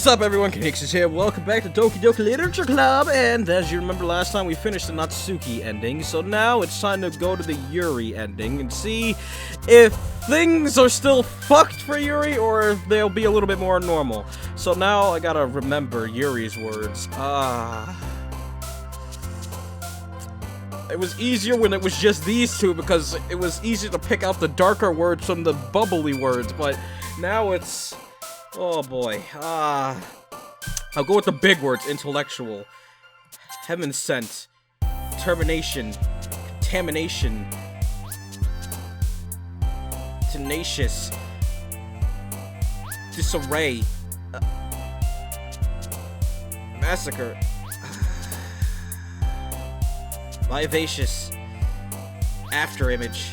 What's up, everyone? Conixis here. Welcome back to Doki Doki Literature Club. And as you remember last time, we finished the Natsuki ending. So now it's time to go to the Yuri ending and see if things are still fucked for Yuri or if they'll be a little bit more normal. So now I gotta remember Yuri's words. It was easier when it was just these two because it was easier to pick out the darker words from the bubbly words. But now it's... oh boy, I'll go with the big words: intellectual, heaven sent, termination, contamination, tenacious, disarray, massacre, vivacious, afterimage,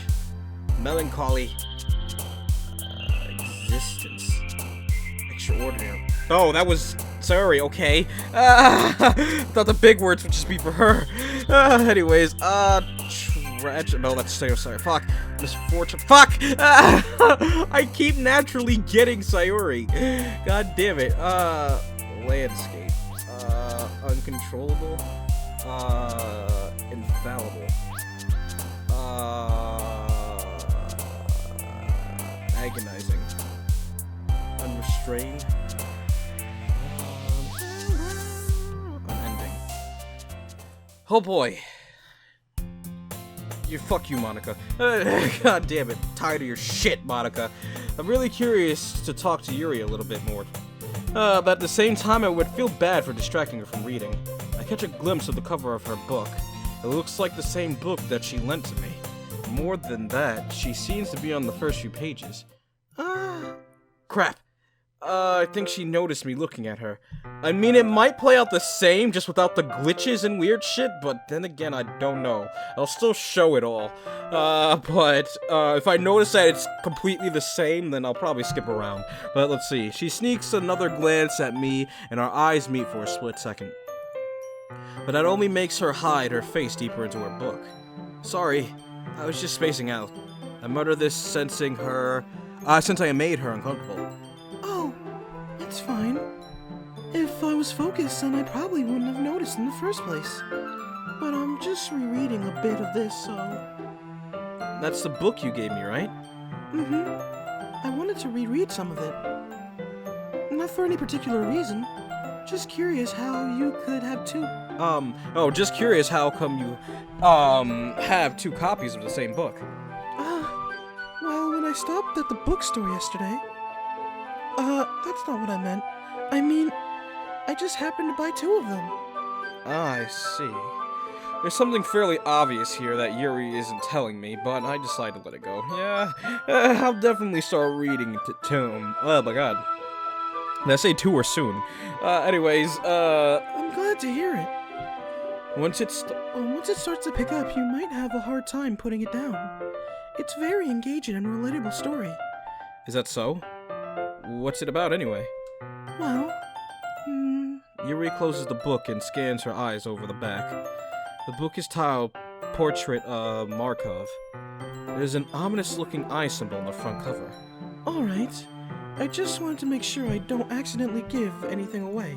melancholy, existence. Extraordinary. Oh, that was... sorry, okay. Thought the big words would just be for her. Anyways, tragic... no, that's... sorry, fuck. Misfortune... fuck! I keep naturally getting Sayuri. God damn it. Landscape. Uncontrollable. Infallible. Agonizing. Unrestrained. Unending. Oh boy. Fuck you, Monica. God damn it. Tired of your shit, Monica. I'm really curious to talk to Yuri a little bit more. But at the same time, I would feel bad for distracting her from reading. I catch a glimpse of the cover of her book. It looks like the same book that she lent to me. More than that, she seems to be on the first few pages. Crap. I think she noticed me looking at her. I mean, it might play out the same, just without the glitches and weird shit, but then again, I don't know. I'll still show it all. But if I notice that it's completely the same, then I'll probably skip around. But let's see. She sneaks another glance at me, and our eyes meet for a split second. But that only makes her hide her face deeper into her book. Sorry, I was just spacing out. I mutter this, sensing her... since I made her uncomfortable. Oh, it's fine. If I was focused, then I probably wouldn't have noticed in the first place. But I'm just rereading a bit of this, so... That's the book you gave me, right? Mm-hmm. I wanted to reread some of it. Not for any particular reason. Just curious how you could have two... just curious how come you, have two copies of the same book. Well, when I stopped at the bookstore yesterday... that's not what I meant. I mean, I just happened to buy two of them. I see. There's something fairly obvious here that Yuri isn't telling me, but I decided to let it go. Yeah, I'll definitely start reading Tome. Oh my god. Did I say two or soon? Anyways, I'm glad to hear it. Once it starts to pick up, you might have a hard time putting it down. It's very engaging and relatable story. Is that so? What's it about, anyway? Well, Yuri closes the book and scans her eyes over the back. The book is titled Portrait of Markov. There's an ominous-looking eye symbol on the front cover. Alright. I just wanted to make sure I don't accidentally give anything away.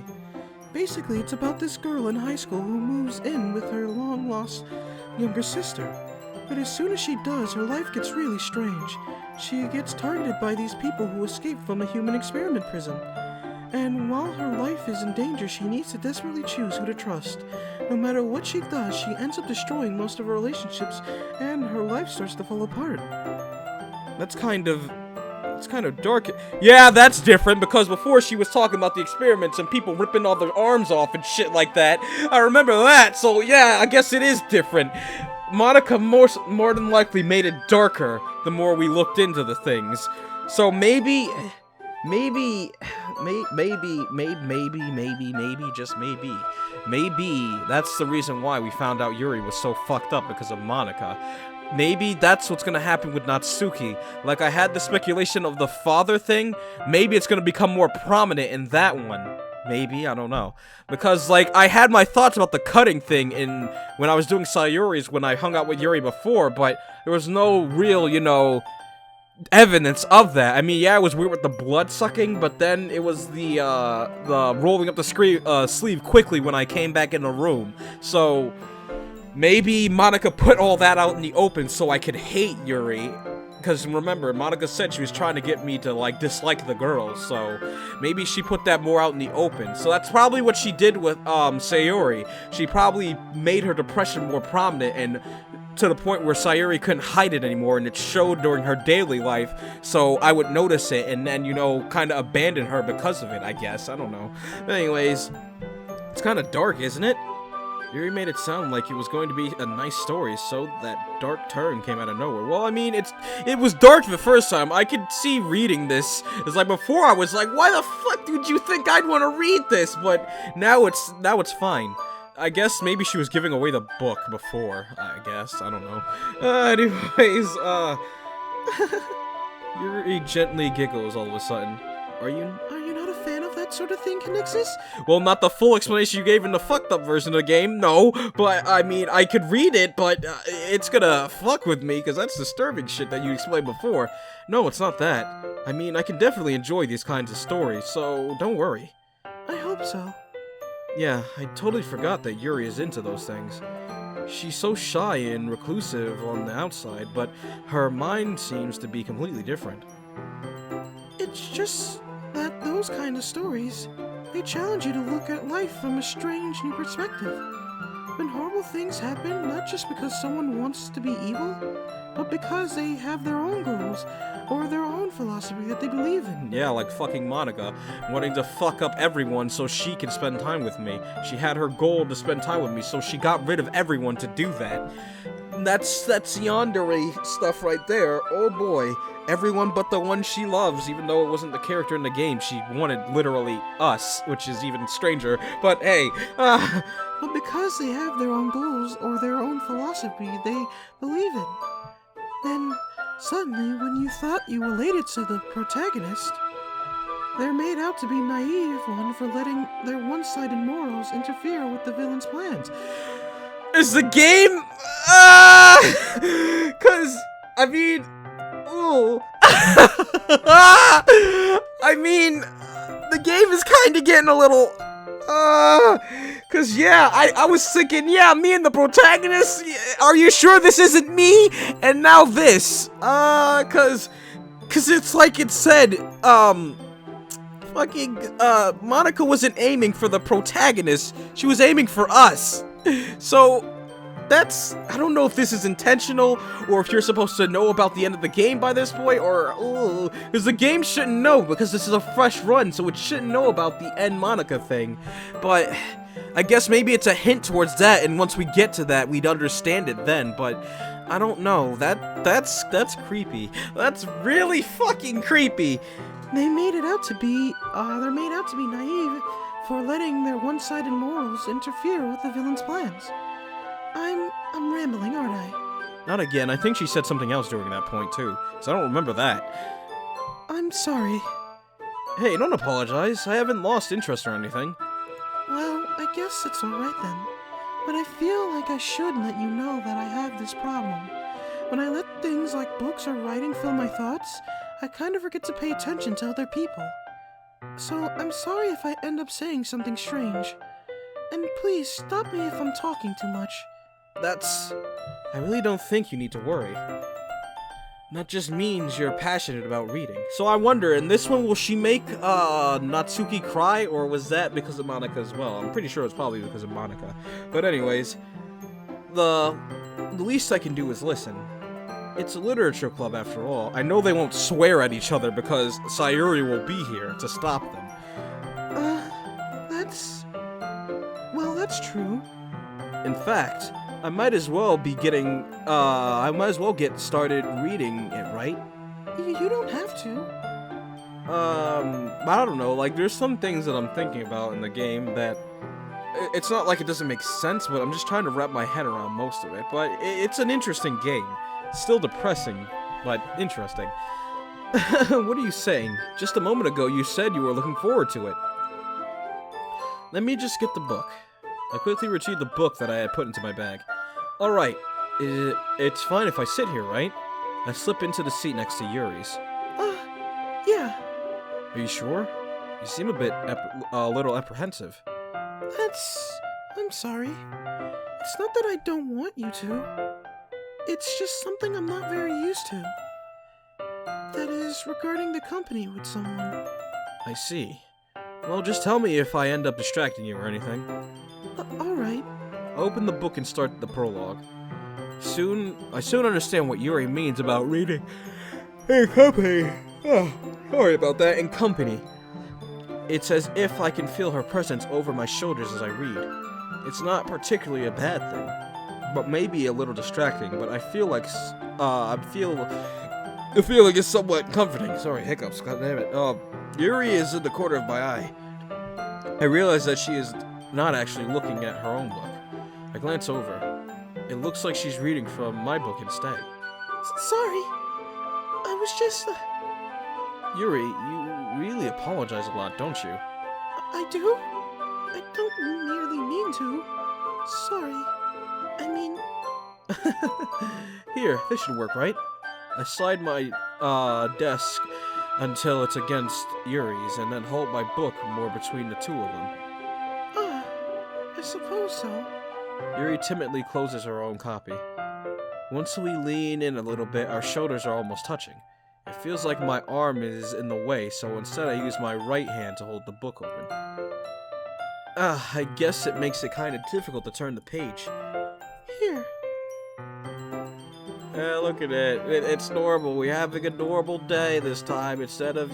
Basically, it's about this girl in high school who moves in with her long-lost younger sister. But as soon as she does, her life gets really strange. She gets targeted by these people who escaped from a human experiment prison. And while her life is in danger, she needs to desperately choose who to trust. No matter what she does, she ends up destroying most of her relationships, and her life starts to fall apart. It's kind of dark. Yeah, that's different, because before she was talking about the experiments and people ripping all their arms off and shit like that. I remember that, so yeah, I guess it is different. Monica more than likely made it darker the more we looked into the things. So maybe, just maybe that's the reason why we found out Yuri was so fucked up, because of Monica. Maybe that's what's gonna happen with Natsuki. Like, I had the speculation of the father thing. Maybe it's gonna become more prominent in that one. Maybe, I don't know. Because, like, I had my thoughts about the cutting thing when I was doing Sayuri's when I hung out with Yuri before, but there was no real, evidence of that. I mean, yeah, it was weird with the blood sucking, but then it was the rolling up the sleeve quickly when I came back in the room. So maybe Monica put all that out in the open so I could hate Yuri. Because remember, Monica said she was trying to get me to, like, dislike the girls, so maybe she put that more out in the open. So that's probably what she did with, Sayori. She probably made her depression more prominent, and to the point where Sayori couldn't hide it anymore, and it showed during her daily life, so I would notice it, and then, you know, kind of abandon her because of it, I guess. I don't know. But anyways, it's kind of dark, isn't it? Yuri made it sound like it was going to be a nice story, so that dark turn came out of nowhere. Well, I mean, it was dark the first time. I could see reading this. It's like before I was like, why the fuck did you think I'd want to read this? But now it's fine. I guess maybe she was giving away the book before, I guess. I don't know. Anyways, Yuri gently giggles all of a sudden. Are you not a fan of that sort of thing, Conixis? Well, not the full explanation you gave in the fucked up version of the game, no. But, I mean, I could read it, but it's gonna fuck with me, because that's disturbing shit that you explained before. No, it's not that. I mean, I can definitely enjoy these kinds of stories, so don't worry. I hope so. Yeah, I totally forgot that Yuri is into those things. She's so shy and reclusive on the outside, but her mind seems to be completely different. It's just that those kind of stories, they challenge you to look at life from a strange new perspective. When horrible things happen, not just because someone wants to be evil, but because they have their own goals, or their own philosophy that they believe in. Yeah, like fucking Monica, wanting to fuck up everyone so she can spend time with me. She had her goal to spend time with me, so she got rid of everyone to do that. That's yandere stuff right there. Oh boy. Everyone but the one she loves, even though it wasn't the character in the game. She wanted literally us, which is even stranger. But hey, But because they have their own goals or their own philosophy they believe in, then suddenly when you thought you related to the protagonist, they're made out to be naive one for letting their one-sided morals interfere with the villain's plans. is the game? Cause I mean. Ooh. I mean, the game is kind of getting a little, cause yeah, I was thinking, yeah, me and the protagonist, are you sure this isn't me? And now this, cause it's like it said, Monica wasn't aiming for the protagonist, she was aiming for us, so. I don't know if this is intentional, or if you're supposed to know about the end of the game by this point, or, because the game shouldn't know, because this is a fresh run, so it shouldn't know about the end Monica thing, but I guess maybe it's a hint towards that, and once we get to that, we'd understand it then, but I don't know, that's creepy. That's really fucking creepy. They're made out to be naive for letting their one-sided morals interfere with the villain's plans. I'm rambling, aren't I? Not again. I think she said something else during that point, too. So I don't remember that. I'm sorry. Hey, don't apologize. I haven't lost interest or anything. Well, I guess it's alright then. But I feel like I should let you know that I have this problem. When I let things like books or writing fill my thoughts, I kind of forget to pay attention to other people. So I'm sorry if I end up saying something strange. And please, stop me if I'm talking too much. I really don't think you need to worry. That just means you're passionate about reading. So I wonder, in this one, will she make, Natsuki cry, or was that because of Monica as well? I'm pretty sure it's probably because of Monica. But anyways, the least I can do is listen. It's a literature club after all. I know they won't swear at each other because Sayori will be here to stop them. That's true. In fact, I might as well get started reading it, right? You don't have to. I don't know, like, there's some things that I'm thinking about in the game that, it's not like it doesn't make sense, but I'm just trying to wrap my head around most of it, but it's an interesting game. Still depressing, but interesting. What are you saying? Just a moment ago, you said you were looking forward to it. Let me just get the book. I quickly retrieved the book that I had put into my bag. Alright, it's fine if I sit here, right? I slip into the seat next to Yuri's. Yeah. Are you sure? You seem a little apprehensive. I'm sorry. It's not that I don't want you to. It's just something I'm not very used to. That is, regarding the company with someone. I see. Well, just tell me if I end up distracting you or anything. Alright. I open the book and start the prologue. I soon understand what Yuri means about reading in company. Oh, sorry about that, in company. It's as if I can feel her presence over my shoulders as I read. It's not particularly a bad thing, but maybe a little distracting, but I feel like, the feeling is somewhat comforting. Sorry, hiccups, god damn it. Yuri is in the corner of my eye. I realize that she is not actually looking at her own book. I glance over. It looks like she's reading from my book instead. Sorry. I was just, Yuri, you really apologize a lot, don't you? I do? I don't merely mean to. Sorry. I mean... Here, this should work, right? I slide my, desk until it's against Yuri's, and then hold my book more between the two of them. I suppose so. Yuri timidly closes her own copy. Once we lean in a little bit, our shoulders are almost touching. It feels like my arm is in the way, so instead I use my right hand to hold the book open. I guess it makes it kind of difficult to turn the page. Here. Look at it. It's normal. We're having a normal day this time instead of,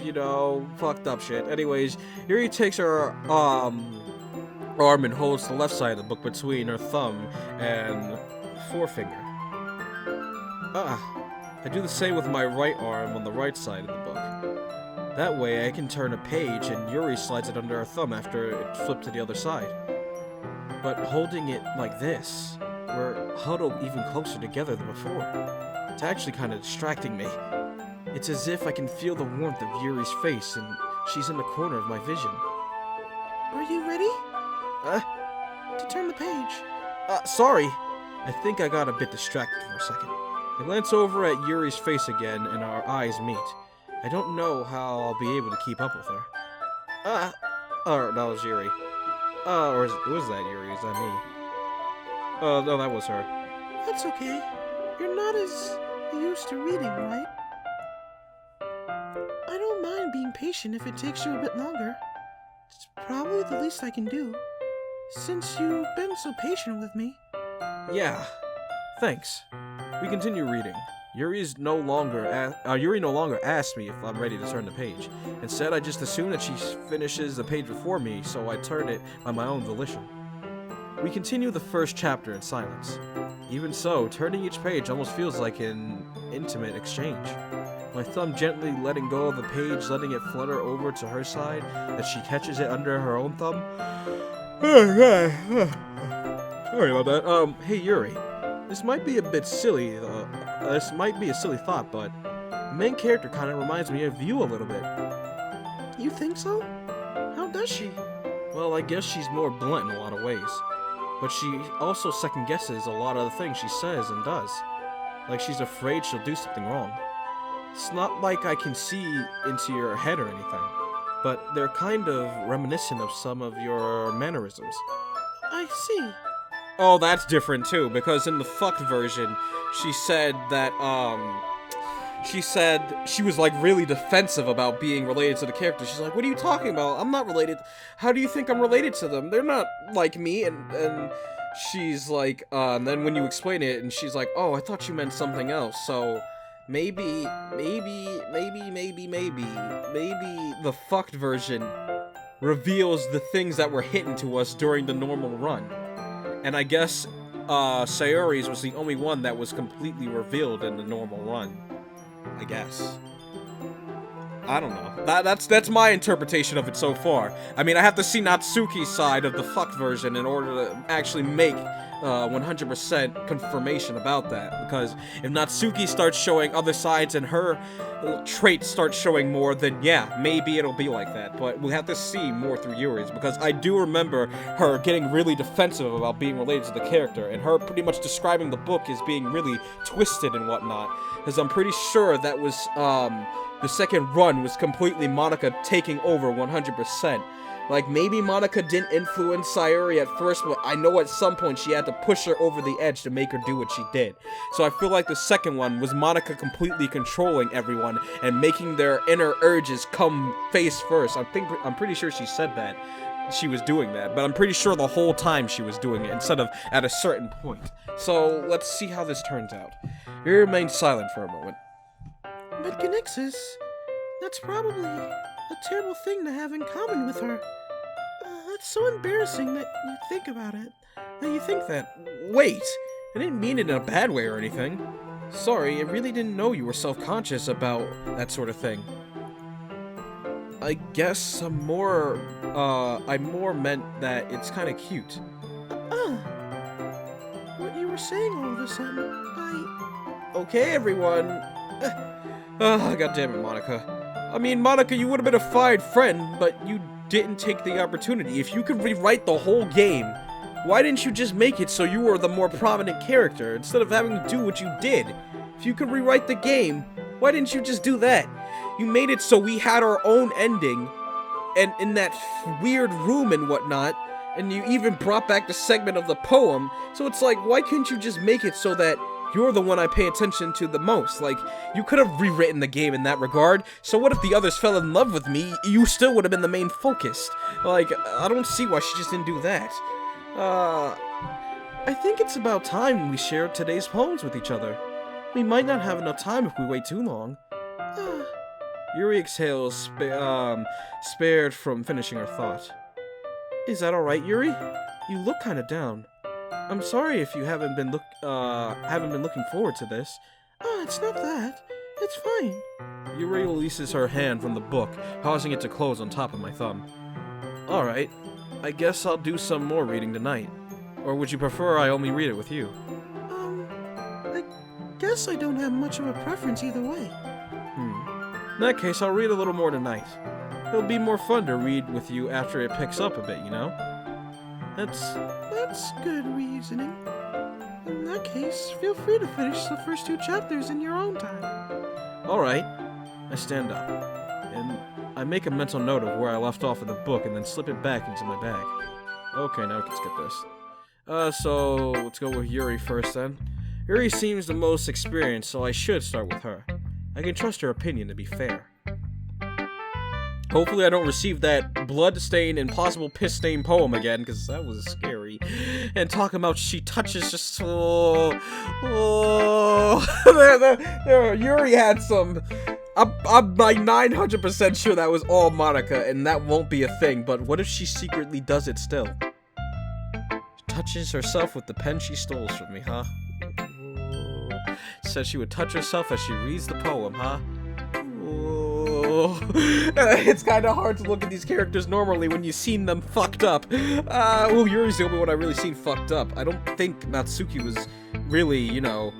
fucked up shit. Anyways, Yuri takes her, arm and holds the left side of the book between her thumb and forefinger. I do the same with my right arm on the right side of the book. That way I can turn a page and Yuri slides it under her thumb after it flipped to the other side. But holding it like this, we're huddled even closer together than before. It's actually kind of distracting me. It's as if I can feel the warmth of Yuri's face and she's in the corner of my vision. Are you ready? To turn the page. Sorry. I think I got a bit distracted for a second. I glance over at Yuri's face again and our eyes meet. I don't know how I'll be able to keep up with her. That was Yuri. Or was that Yuri? Is that me? No, that was her. That's okay. You're not as used to reading, right? I don't mind being patient if it takes you a bit longer. It's probably the least I can do, since you've been so patient with me. Yeah, thanks. We continue reading. Yuri no longer asks me if I'm ready to turn the page. Instead, I just assume that she finishes the page before me, so I turn it by my own volition. We continue the first chapter in silence. Even so, turning each page almost feels like an intimate exchange. My thumb gently letting go of the page, letting it flutter over to her side, as she catches it under her own thumb. Sorry about that. Hey Yuri. This might be a bit silly, this might be a silly thought, but the main character kind of reminds me of you a little bit. You think so? How does she? Well, I guess she's more blunt in a lot of ways. But she also second-guesses a lot of the things she says and does. Like she's afraid she'll do something wrong. It's not like I can see into your head or anything, but they're kind of reminiscent of some of your mannerisms. I see. Oh, that's different too, because in the fucked version, she said that, she was like really defensive about being related to the character. She's like, what are you talking about? I'm not related. How do you think I'm related to them? They're not like me. And she's like, and then when you explain it, and she's like, oh, I thought you meant something else. So maybe the fucked version reveals the things that were hidden to us during the normal run. And I guess, Sayori's was the only one that was completely revealed in the normal run. I guess. I don't know. That's my interpretation of it so far. I mean, I have to see Natsuki's side of the fuck version in order to actually make 100% confirmation about that. Because if Natsuki starts showing other sides and her traits start showing more, then yeah, maybe it'll be like that. But we'll have to see more through Yuri's, because I do remember her getting really defensive about being related to the character, and her pretty much describing the book as being really twisted and whatnot. Because I'm pretty sure that was, the second run was completely Monica taking over 100%. Like, maybe Monica didn't influence Sayuri at first, but I know at some point she had to push her over the edge to make her do what she did. So I feel like the second one was Monica completely controlling everyone and making their inner urges come face first. I'm pretty sure she said that she was doing that, but I'm pretty sure the whole time she was doing it instead of at a certain point. So let's see how this turns out. You remain silent for a moment. But Conixis, that's probably a terrible thing to have in common with her. That's so embarrassing that you think about it. Now you think that. Wait! I didn't mean it in a bad way or anything. Sorry, I really didn't know you were self-conscious about that sort of thing. I guess I more meant that it's kind of cute. What you were saying all of a sudden, Okay, everyone. God damn it, Monica. I mean, Monica, you would have been a fine friend, but you didn't take the opportunity. If you could rewrite the whole game, why didn't you just make it so you were the more prominent character, instead of having to do what you did? If you could rewrite the game, why didn't you just do that? You made it so we had our own ending, and in that weird room and whatnot, and you even brought back the segment of the poem, so it's like, why couldn't you just make it so that you're the one I pay attention to the most? Like, you could have rewritten the game in that regard, so what if the others fell in love with me? You still would have been the main focus. Like, I don't see why she just didn't do that. I think it's about time we shared today's poems with each other. We might not have enough time if we wait too long. Yuri exhales, spared from finishing her thought. Is that alright, Yuri? You look kinda down. I'm sorry if you haven't been looking forward to this. It's not that. It's fine. Yuri releases her hand from the book, causing it to close on top of my thumb. Alright, I guess I'll do some more reading tonight. Or would you prefer I only read it with you? I guess I don't have much of a preference either way. In that case, I'll read a little more tonight. It'll be more fun to read with you after it picks up a bit, you know? That's good reasoning. In that case, feel free to finish the first 2 chapters in your own time. Alright. I stand up, and I make a mental note of where I left off in the book and then slip it back into my bag. Okay, now let's get this. So let's go with Yuri first then. Yuri seems the most experienced, so I should start with her. I can trust her opinion to be fair. Hopefully I don't receive that blood-stained and possible piss-stained poem again, because that was scary. And talking about she touches just so... Yuri had some... I'm like 900% sure that was all Monica, and that won't be a thing, but what if she secretly does it still? Touches herself with the pen she stole from me, huh? Says she would touch herself as she reads the poem, huh? It's kind of hard to look at these characters normally when you've seen them fucked up. Yuri's the only one I really seen fucked up. I don't think Natsuki was really, you know,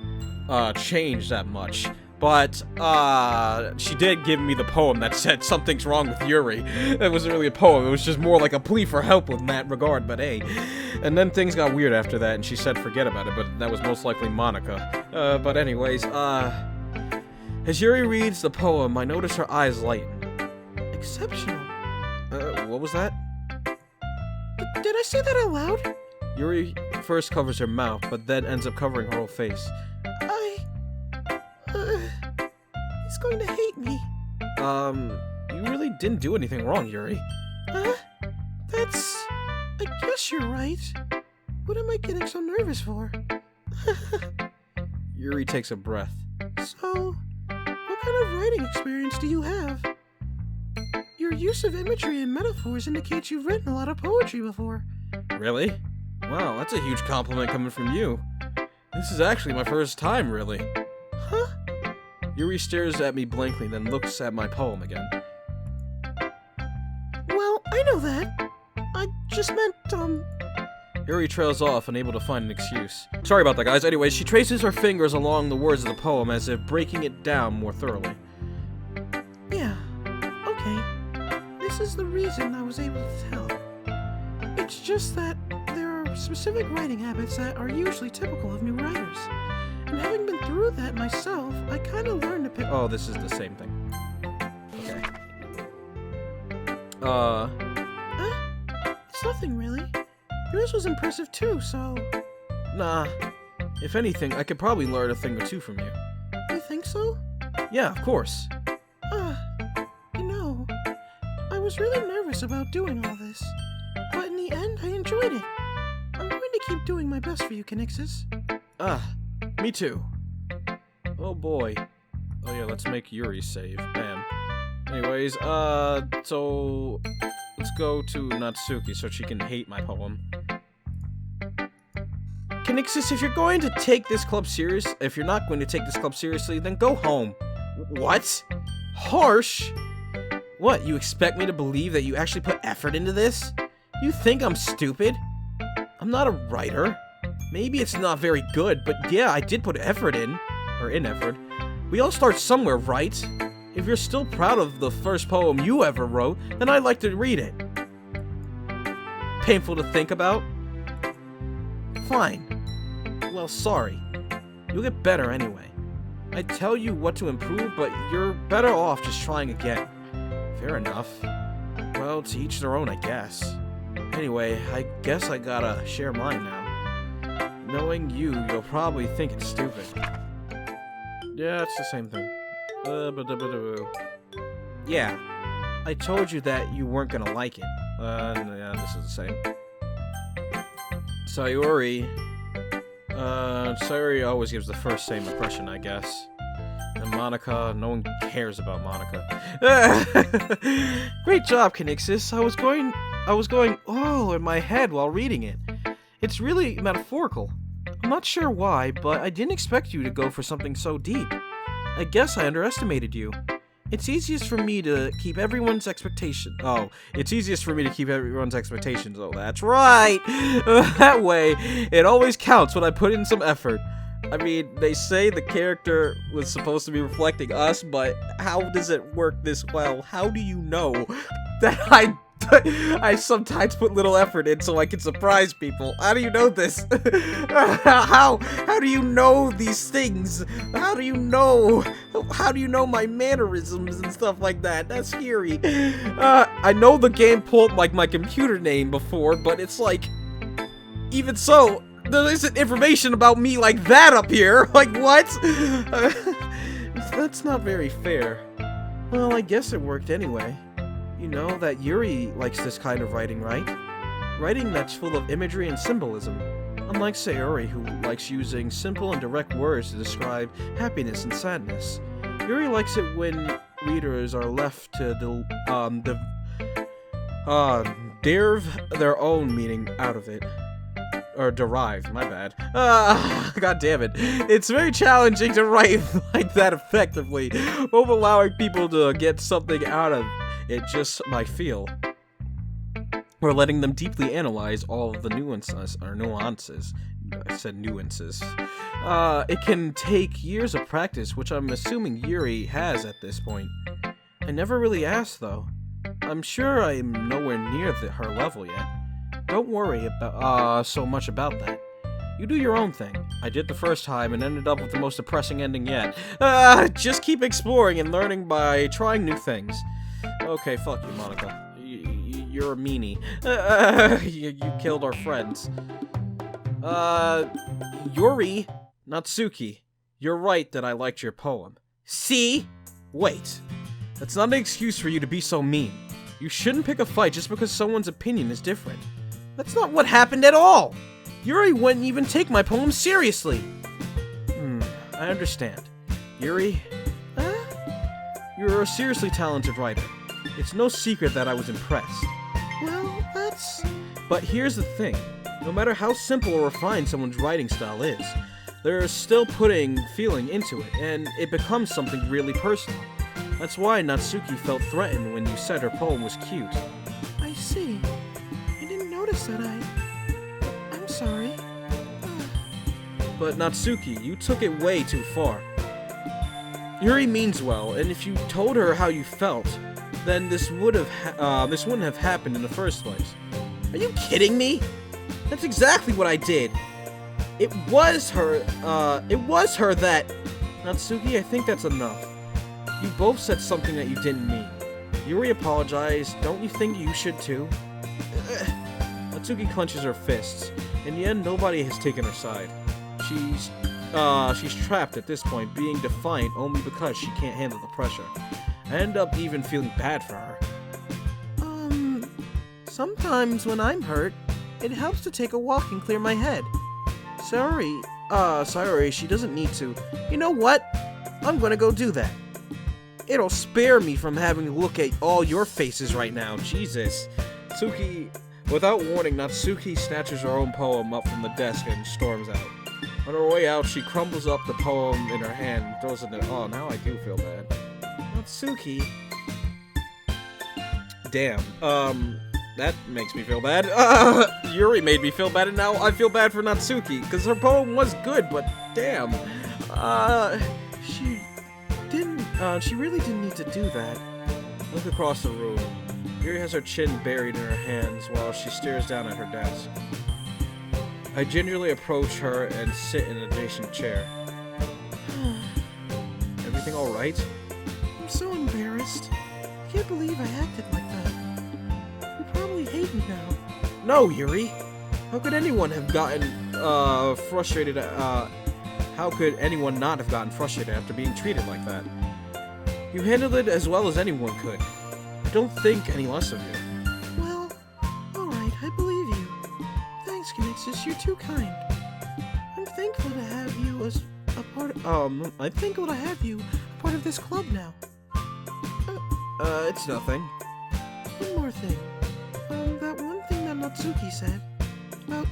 changed that much. But, she did give me the poem that said something's wrong with Yuri. It wasn't really a poem, it was just more like a plea for help in that regard, but hey. And then things got weird after that, and she said forget about it, but that was most likely Monica. But anyways, as Yuri reads the poem, I notice her eyes lighten. Exceptional. What was that? Did I say that out loud? Yuri first covers her mouth, but then ends up covering her whole face. He's going to hate me. You really didn't do anything wrong, Yuri. I guess you're right. What am I getting so nervous for? Yuri takes a breath. So, what kind of writing experience do you have? Your use of imagery and metaphors indicates you've written a lot of poetry before. Really? Wow, that's a huge compliment coming from you. This is actually my first time, really. Huh? Yuri stares at me blankly, then looks at my poem again. Well, I know that. I just meant, Yuri trails off, unable to find an excuse. Sorry about that, guys. Anyway, she traces her fingers along the words of the poem as if breaking it down more thoroughly. Yeah, okay. This is the reason I was able to tell. It's just that there are specific writing habits that are usually typical of new writers. And having been through that myself, I kind of learned to pick... Oh, this is the same thing. Okay. It's nothing, really. Yours was impressive, too, so... Nah. If anything, I could probably learn a thing or two from you. You think so? Yeah, of course. You know, I was really nervous about doing all this. But in the end, I enjoyed it. I'm going to keep doing my best for you, Conixis. Me too. Oh boy. Oh yeah, let's make Yuri save. Bam. Anyways, so... let's go to Natsuki so she can hate my poem. Conixis, if you're going to take this club if you're not going to take this club seriously, then go home. What? Harsh? What, you expect me to believe that you actually put effort into this? You think I'm stupid? I'm not a writer. Maybe it's not very good, but yeah, I did put effort in. Or in effort. We all start somewhere, right? If you're still proud of the first poem you ever wrote, then I'd like to read it. Painful to think about? Fine. Well, sorry. You'll get better anyway. I tell you what to improve, but you're better off just trying again. Fair enough. Well, to each their own, I guess. Anyway, I guess I gotta share mine now. Knowing you'll probably think it's stupid. Yeah, it's the same thing. Yeah, I told you that you weren't gonna like it. Yeah, this is the same. Sayori. Sayori always gives the first same impression, I guess. And Monica, no one cares about Monica. Great job, Conixis. I was going, oh, in my head while reading it. It's really metaphorical. I'm not sure why, but I didn't expect you to go for something so deep. I guess I underestimated you. It's easiest for me to keep everyone's expectations. Oh, it's easiest for me to keep everyone's expectations. Oh, that's right. That way, it always counts when I put in some effort. I mean, they say the character was supposed to be reflecting us, but how does it work this well? How do you know that I sometimes put little effort in so I can surprise people? How do you know this? How do you know these things? How do you know my mannerisms and stuff like that? That's scary. I know the game pulled like my computer name before, but it's like, even so, there isn't information about me like that up here. Like, what? That's not very fair. Well, I guess it worked anyway. You know that Yuri likes this kind of writing, right? Writing that's full of imagery and symbolism. Unlike Sayori, who likes using simple and direct words to describe happiness and sadness. Yuri likes it when readers are left to derive their own meaning out of it. Or derive, my bad. God damn it. It's very challenging to write like that effectively, both allowing people to get something out of it just by feel, or letting them deeply analyze all of the nuances. I said nuances. It can take years of practice, which I'm assuming Yuri has at this point. I never really asked, though. I'm sure I'm nowhere near her level yet. Don't worry about so much about that. You do your own thing. I did the first time and ended up with the most depressing ending yet. Just keep exploring and learning by trying new things. Okay, fuck you, Monica. You're a meanie. You killed our friends. Yuri, Natsuki, you're right that I liked your poem. See? Wait. That's not an excuse for you to be so mean. You shouldn't pick a fight just because someone's opinion is different. That's not what happened at all. Yuri wouldn't even take my poem seriously. I understand. Yuri, you're a seriously talented writer. It's no secret that I was impressed. Well, that's... But here's the thing. No matter how simple or refined someone's writing style is, they're still putting feeling into it, and it becomes something really personal. That's why Natsuki felt threatened when you said her poem was cute. I see. I didn't notice that. I'm sorry. But Natsuki, you took it way too far. Yuri means well, and if you told her how you felt, then this wouldn't have happened in the first place. Are you kidding me? That's exactly what I did. It was her that... Natsuki, I think that's enough. You both said something that you didn't mean. Yuri apologized. Don't you think you should too? Natsuki clenches her fists. In the end, nobody has taken her side. She's trapped at this point, being defiant only because she can't handle the pressure. I end up even feeling bad for her. Sometimes when I'm hurt, it helps to take a walk and clear my head. Sorry, she doesn't need to. You know what? I'm gonna go do that. It'll spare me from having to look at all your faces right now. Jesus. Without warning, Natsuki snatches her own poem up from the desk and storms out. On her way out, she crumbles up the poem in her hand and throws it in. Oh, now I do feel bad. Natsuki. Damn. That makes me feel bad. Yuri made me feel bad, and now I feel bad for Natsuki, because her poem was good, but damn. She really didn't need to do that. Look across the room. Yuri has her chin buried in her hands while she stares down at her desk. I gingerly approach her and sit in an adjacent chair. Everything alright? I'm so embarrassed. I can't believe I acted like that. You probably hate me now. No, Yuri! How could anyone have gotten, frustrated, how could anyone not have gotten frustrated after being treated like that? You handled it as well as anyone could. I don't think any less of you. Well, alright, I believe you. Thanks, Conixis, you're too kind. I'm thankful to have you as a part of, I'm thankful to have you a part of this club now. It's nothing. One more thing. That one thing that Natsuki said about,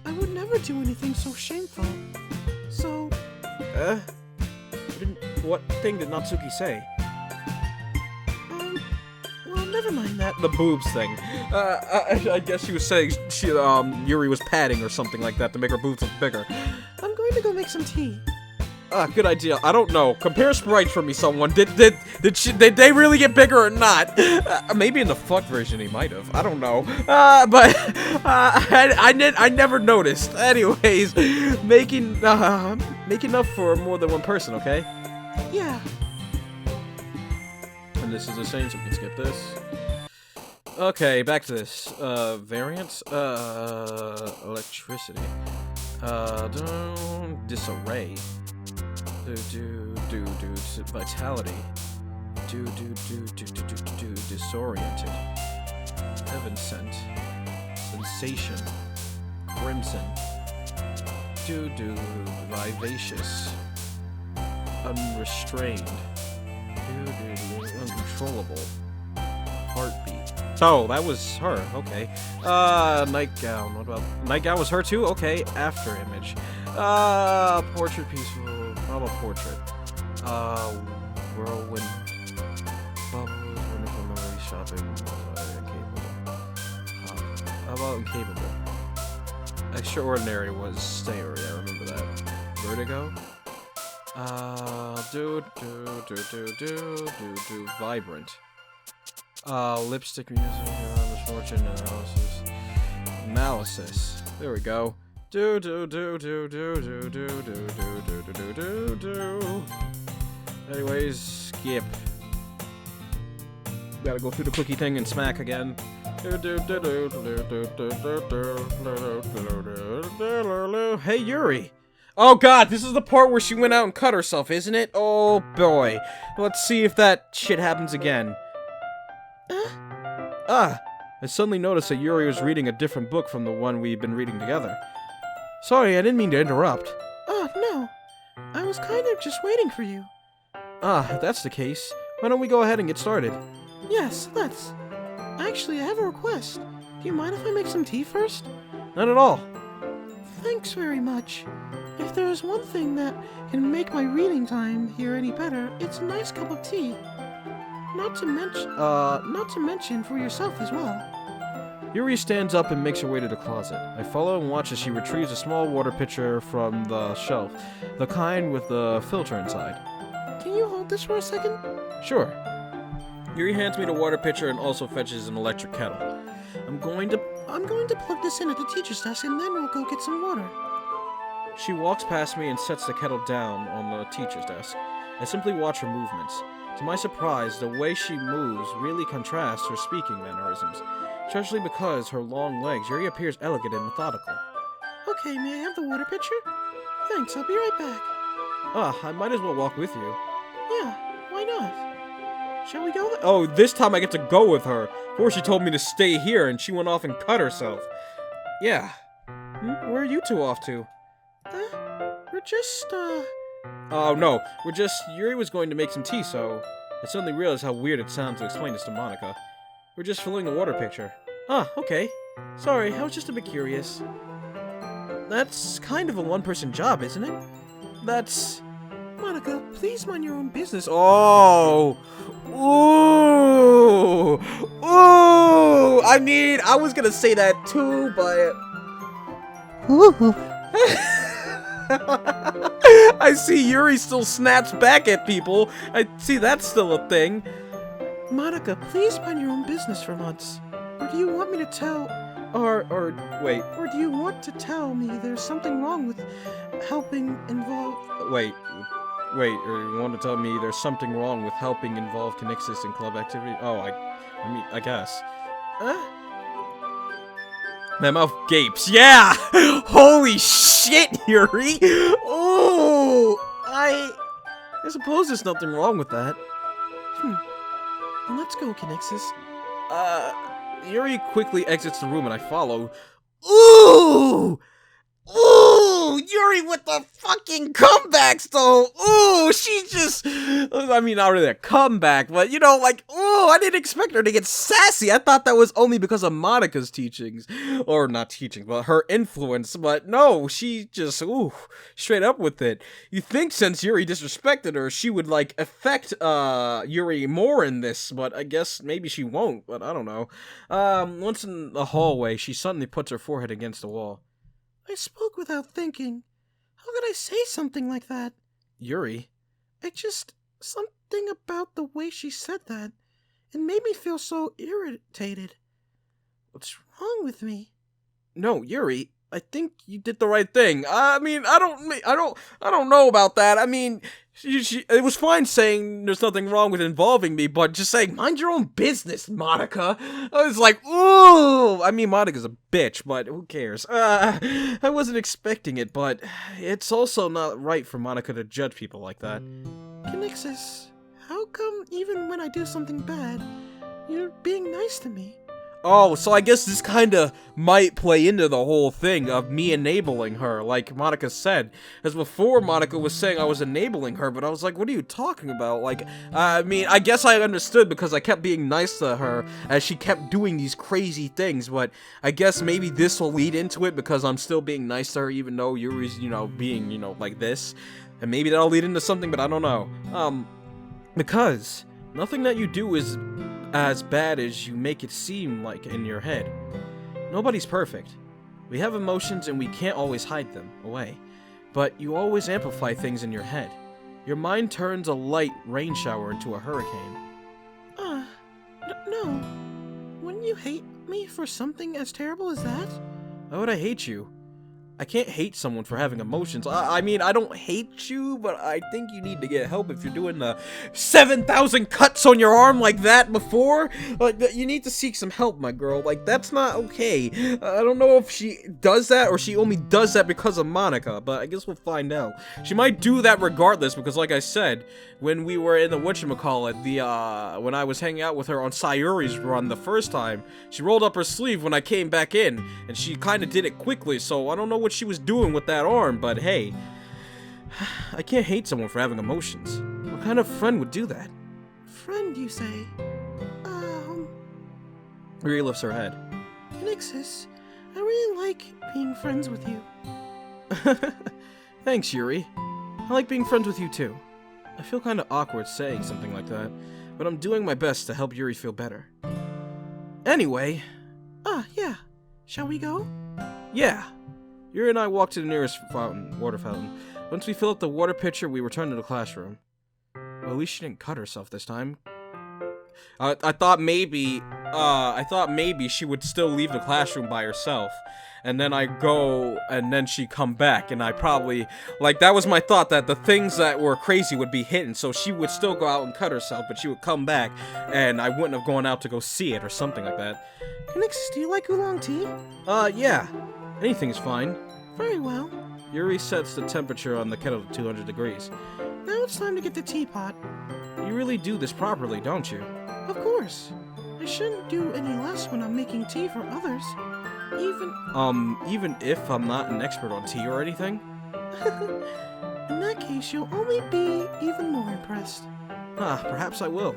I would never do anything so shameful. So... What thing did Natsuki say? Well, never mind that. The boobs thing. I guess she was saying Yuri was padding or something like that to make her boobs look bigger. I'm going to go make some tea. Good idea. I don't know. Compare sprites for me, someone. Did they really get bigger or not? Maybe in the fuck version he might have. I don't know. But I never noticed. Anyways, making up for more than one person, okay? Yeah. And this is the same, so we can skip this. Okay, back to this. Variants? Electricity. Disarray. Vitality. Disoriented. Heaven-sent. Sensation. Crimson. Vivacious. Unrestrained. Uncontrollable. Heartbeat. Oh, that was her. Okay. Nightgown. What about... Nightgown was her too? Okay. After image. Portrait peaceful. How about portrait? Whirlwind. Bubbles. Wonderful memory shopping. Incapable. How about incapable? Extraordinary was Stayary. I remember that. Vertigo. Vibrant. Lipstick music, misfortune analysis. Analysis. There we go. Anyways, skip. Gotta go through the cookie thing and smack again. Hey, Yuri. Oh god, this is the part where she went out and cut herself, isn't it? Oh boy. Let's see if that shit happens again. I suddenly noticed that Yuri was reading a different book from the one we've been reading together. Sorry, I didn't mean to interrupt. Oh, no. I was kind of just waiting for you. If that's the case, why don't we go ahead and get started? Yes, let's. Actually, I have a request. Do you mind if I make some tea first? Not at all. Thanks very much. If there's one thing that can make my reading time here any better, it's a nice cup of tea. Not to mention for yourself as well. Yuri stands up and makes her way to the closet. I follow and watch as she retrieves a small water pitcher from the shelf, the kind with the filter inside. Can you hold this for a second? Sure. Yuri hands me the water pitcher and also fetches an electric kettle. I'm going to plug this in at the teacher's desk and then we'll go get some water. She walks past me and sets the kettle down on the teacher's desk. I simply watch her movements. To my surprise, the way she moves really contrasts her speaking mannerisms, especially because her long legs. Yuri appears elegant and methodical. Okay, may I have the water pitcher? Thanks, I'll be right back. I might as well walk with you. Yeah, why not? Shall we go? Oh, this time I get to go with her. Before she told me to stay here and she went off and cut herself. Yeah. Where are you two off to? We're just, Oh, no. Yuri was going to make some tea, so I suddenly realized how weird it sounds to explain this to Monica. We're just filling the water pitcher. Okay. Sorry, I was just a bit curious. That's kind of a one-person job, isn't it? That's... Monica, please mind your own business. Oh! Ooh! Ooh! I mean, I was gonna say that too, but... Ooh. I see Yuri still snaps back at people. I see that's still a thing. Monica, please mind your own business for once. Or do you want me to tell... wait. Or do you want to tell me there's something wrong with helping involve... Wait, or you want to tell me there's something wrong with helping involve Conixis in club activity? Oh, I guess. My mouth gapes. Yeah! Holy shit, Yuri! Oh! I suppose there's nothing wrong with that. Then let's go, Conixis. Yuri quickly exits the room and I follow. Ooh! Ooh! Yuri with the fucking comebacks, though! Ooh! She just... I mean, not really a comeback, but, you know, like, ooh! I didn't expect her to get sassy! I thought that was only because of Monica's teachings. Or, not teachings, but her influence. But no, she just, ooh, straight up with it. You think since Yuri disrespected her, she would, like, affect, Yuri more in this, but I guess maybe she won't, but I don't know. Once in the hallway, she suddenly puts her forehead against the wall. I spoke without thinking. How could I say something like that? Yuri? Something about the way she said that. It made me feel so irritated. What's wrong with me? No, Yuri, I think you did the right thing. I mean, I don't know about that. I mean, it was fine saying there's nothing wrong with involving me, but just saying, mind your own business, Monica. I was like, ooh! I mean, Monica's a bitch, but who cares? I wasn't expecting it, but it's also not right for Monica to judge people like that. Conixis, how come even when I do something bad, you're being nice to me? Oh, so I guess this kinda might play into the whole thing of me enabling her, like Monica said. As before, Monica was saying I was enabling her, but I was like, what are you talking about? Like, I mean, I guess I understood because I kept being nice to her as she kept doing these crazy things, but I guess maybe this will lead into it because I'm still being nice to her even though Yuri's, being, like this. And maybe that'll lead into something, but I don't know. Because nothing that you do is as bad as you make it seem like in your head. Nobody's perfect. We have emotions and we can't always hide them away. But you always amplify things in your head. Your mind turns a light rain shower into a hurricane. No. Wouldn't you hate me for something as terrible as that? Why would I hate you? I can't hate someone for having emotions. I mean, I don't hate you, but I think you need to get help if you're doing the 7,000 cuts on your arm like that before. Like, you need to seek some help, my girl. Like, that's not okay. I don't know if she does that or she only does that because of Monica, but I guess we'll find out. She might do that regardless because, like I said, when we were in the whatchamacallit, when I was hanging out with her on Sayuri's run the first time, she rolled up her sleeve when I came back in, and she kind of did it quickly, so I don't know what she was doing with that arm, but hey, I can't hate someone for having emotions. What kind of friend would do that? Friend, you say? Riri lifts her head. Conixis, I really like being friends with you. Thanks, Yuri. I like being friends with you too. I feel kinda awkward saying something like that, but I'm doing my best to help Yuri feel better. Anyway... Yeah. Shall we go? Yeah. Yuri and I walked to the nearest water fountain. Once we filled up the water pitcher, we returned to the classroom. Well, at least she didn't cut herself this time. I thought maybe she would still leave the classroom by herself, and then I go, and then she'd come back, and I probably, like, that was my thought, that the things that were crazy would be hidden, so she would still go out and cut herself, but she would come back, and I wouldn't have gone out to go see it, or something like that. Conixis, do you like oolong tea? Yeah. Anything is fine. Very well. Yuri sets the temperature on the kettle to 200 degrees. Now it's time to get the teapot. You really do this properly, don't you? Of course. I shouldn't do any less when I'm making tea for others. Even if I'm not an expert on tea or anything? In that case, you'll only be even more impressed. Perhaps I will.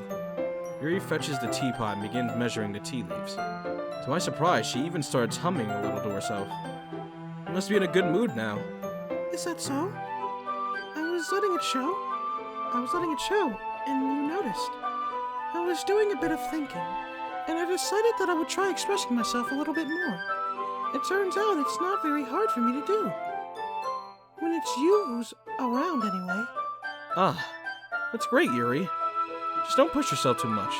Yuri fetches the teapot and begins measuring the tea leaves. To my surprise, she even starts humming a little to herself. You must be in a good mood now. Is that so? I was letting it show, and you noticed. I was doing a bit of thinking, and I decided that I would try expressing myself a little bit more. It turns out it's not very hard for me to do. When it's you who's around, anyway. That's great, Yuri. Just don't push yourself too much.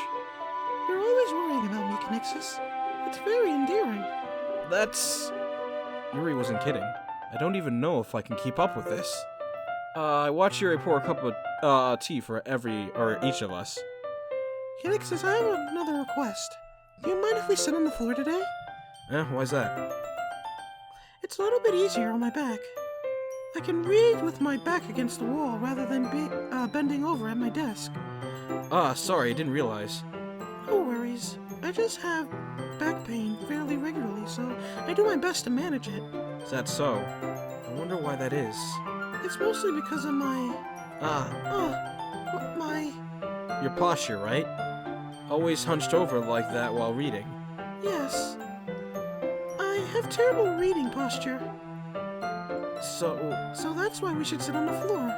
You're always worrying about me, Conixis. It's very endearing. Yuri wasn't kidding. I don't even know if I can keep up with this. I watched Yuri pour a cup of tea for each of us. Conixis, I have another request. Do you mind if we sit on the floor today? Why's that? It's a little bit easier on my back. I can read with my back against the wall rather than bending over at my desk. Sorry, I didn't realize. No worries. I just have back pain fairly regularly, so I do my best to manage it. Is that so? I wonder why that is. It's mostly because of my... Your posture, right? Always hunched over like that while reading. Yes. I have terrible reading posture. So that's why we should sit on the floor.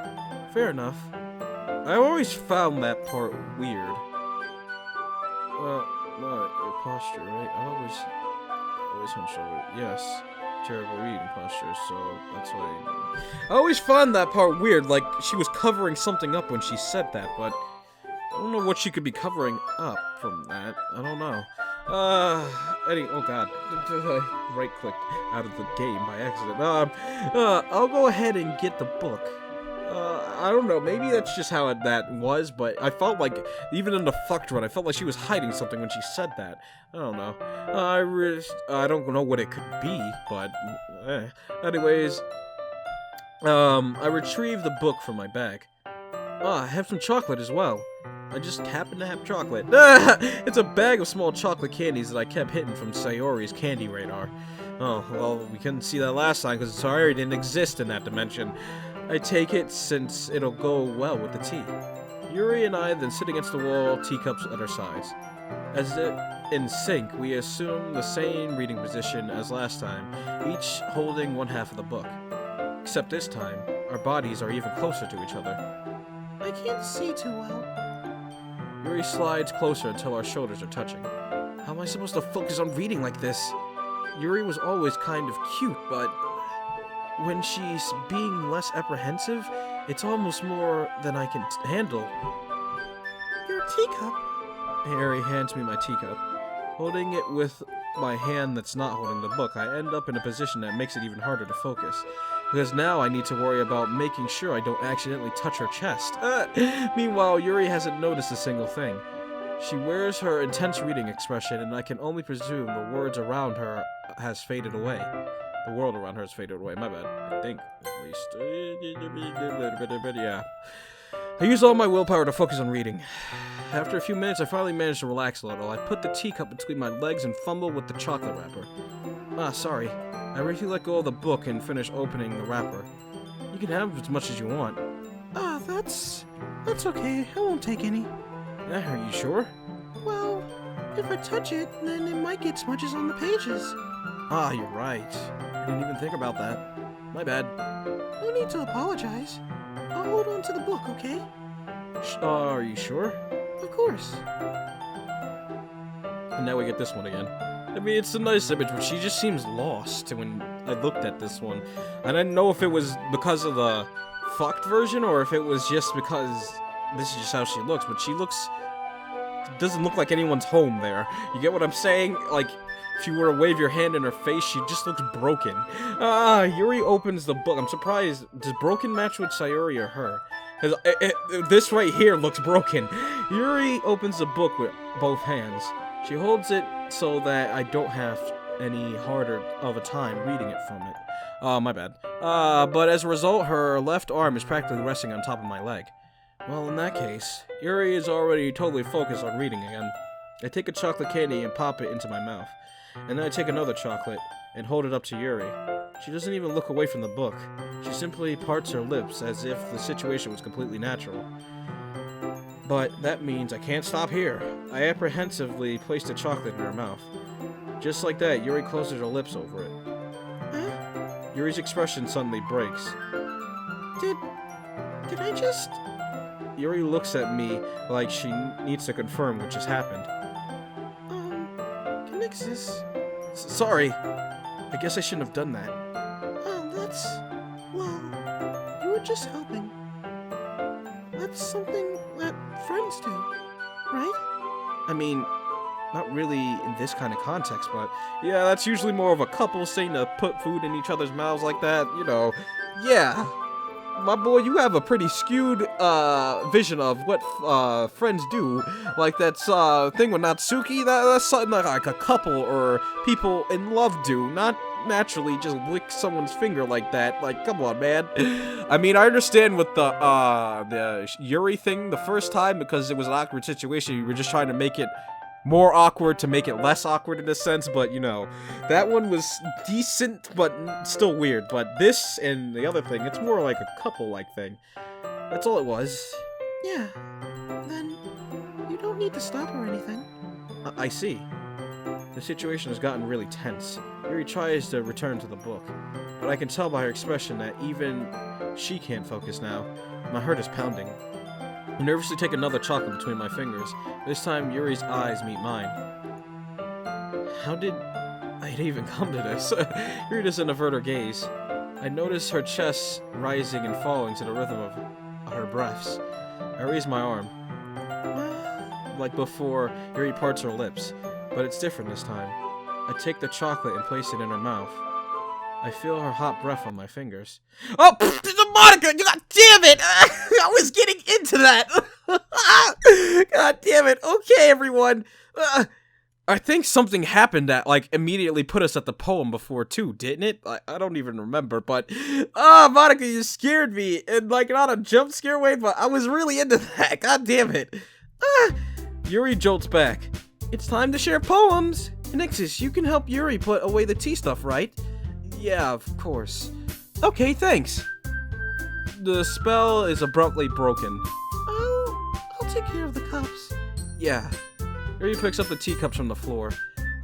Fair enough. I always found that part weird. Your posture, right? I always hunched over. Yes. Terrible reading posture, so that's why I always found that part weird, like she was covering something up when she said that, but I don't know what she could be covering up from that. I don't know. Oh god. I right-clicked out of the game by accident. I'll go ahead and get the book. I don't know, maybe that's just how that was, but I felt like, even in the fucked run, I felt like she was hiding something when she said that. I don't know. I don't know what it could be, but, Anyways, I retrieved the book from my bag. I have some chocolate as well. I just happen to have chocolate. It's a bag of small chocolate candies that I kept hidden from Sayori's candy radar. Oh, well, we couldn't see that last time because Sayori didn't exist in that dimension. I take it since it'll go well with the tea. Yuri and I then sit against the wall, teacups at our sides. As if in sync, we assume the same reading position as last time, each holding one half of the book. Except this time, our bodies are even closer to each other. I can't see too well. Yuri slides closer until our shoulders are touching. How am I supposed to focus on reading like this? Yuri was always kind of cute, but when she's being less apprehensive, it's almost more than I can handle. Your teacup? Yuri hands me my teacup. Holding it with my hand that's not holding the book, I end up in a position that makes it even harder to focus. Because now I need to worry about making sure I don't accidentally touch her chest. Meanwhile, Yuri hasn't noticed a single thing. She wears her intense reading expression, and I can only presume the words around her has faded away. The world around her has faded away, my bad. I think, at least. Yeah. I use all my willpower to focus on reading. After a few minutes, I finally managed to relax a little. I put the teacup between my legs and fumble with the chocolate wrapper. Sorry. I briefly let go of the book and finish opening the wrapper. You can have as much as you want. That's okay. I won't take any. Are you sure? Well, if I touch it, then it might get smudges on the pages. You're right. I didn't even think about that. My bad. No need to apologize. I'll hold on to the book, okay? Are you sure? Of course. And now we get this one again. I mean, it's a nice image, but she just seems lost when I looked at this one. I didn't know if it was because of the fucked version or if it was just because this is just how she looks, but she doesn't look like anyone's home there. You get what I'm saying? Like, if you were to wave your hand in her face, she just looks broken. Yuri opens the book. I'm surprised. Does broken match with Sayuri or her? Because this right here looks broken. Yuri opens the book with both hands. She holds it so that I don't have any harder of a time reading it from it. My bad. But as a result, her left arm is practically resting on top of my leg. Well, in that case, Yuri is already totally focused on reading again. I take a chocolate candy and pop it into my mouth. And then I take another chocolate and hold it up to Yuri. She doesn't even look away from the book. She simply parts her lips as if the situation was completely natural. But that means I can't stop here. I apprehensively place the chocolate in her mouth. Just like that, Yuri closes her lips over it. Huh? Yuri's expression suddenly breaks. Did I just... Yuri looks at me like she needs to confirm what just happened. Conixis? Sorry. I guess I shouldn't have done that. Oh, that's... well, you were just helping. That's something that friends do, right? I mean, not really in this kind of context, but yeah, that's usually more of a couple saying to put food in each other's mouths like that, you know. Yeah. My boy, you have a pretty skewed vision of what friends do. Like that thing with Natsuki, that's something that like a couple or people in love do, not naturally just lick someone's finger like that. Like, come on, man. I mean, I understand with the Yuri thing the first time because it was an awkward situation. You were just trying to make it more awkward to make it less awkward in a sense, but you know, that one was decent but still weird. But this and the other thing, it's more like a couple-like thing. That's all it was. Yeah. Then you don't need to stop or anything. I see. The situation has gotten really tense. Yuri tries to return to the book, but I can tell by her expression that even she can't focus now. My heart is pounding. I nervously take another chocolate between my fingers. This time, Yuri's eyes meet mine. How did I even come to this? Yuri doesn't avert her gaze. I notice her chest rising and falling to the rhythm of her breaths. I raise my arm. Like before, Yuri parts her lips, but it's different this time. I take the chocolate and place it in her mouth. I feel her hot breath on my fingers. Oh, Monica! God damn it! I was getting into that! God damn it! Okay, everyone! I think something happened that, like, immediately put us at the poem before, too, didn't it? I don't even remember, but... Monica, you scared me! In, like, not a jump scare way, but I was really into that! God damn it! Yuri jolts back. It's time to share poems! Conixis, you can help Yuri put away the tea stuff, right? Yeah, of course. Okay, thanks. The spell is abruptly broken. I'll take care of the cups. Yeah. Yuri picks up the teacups from the floor.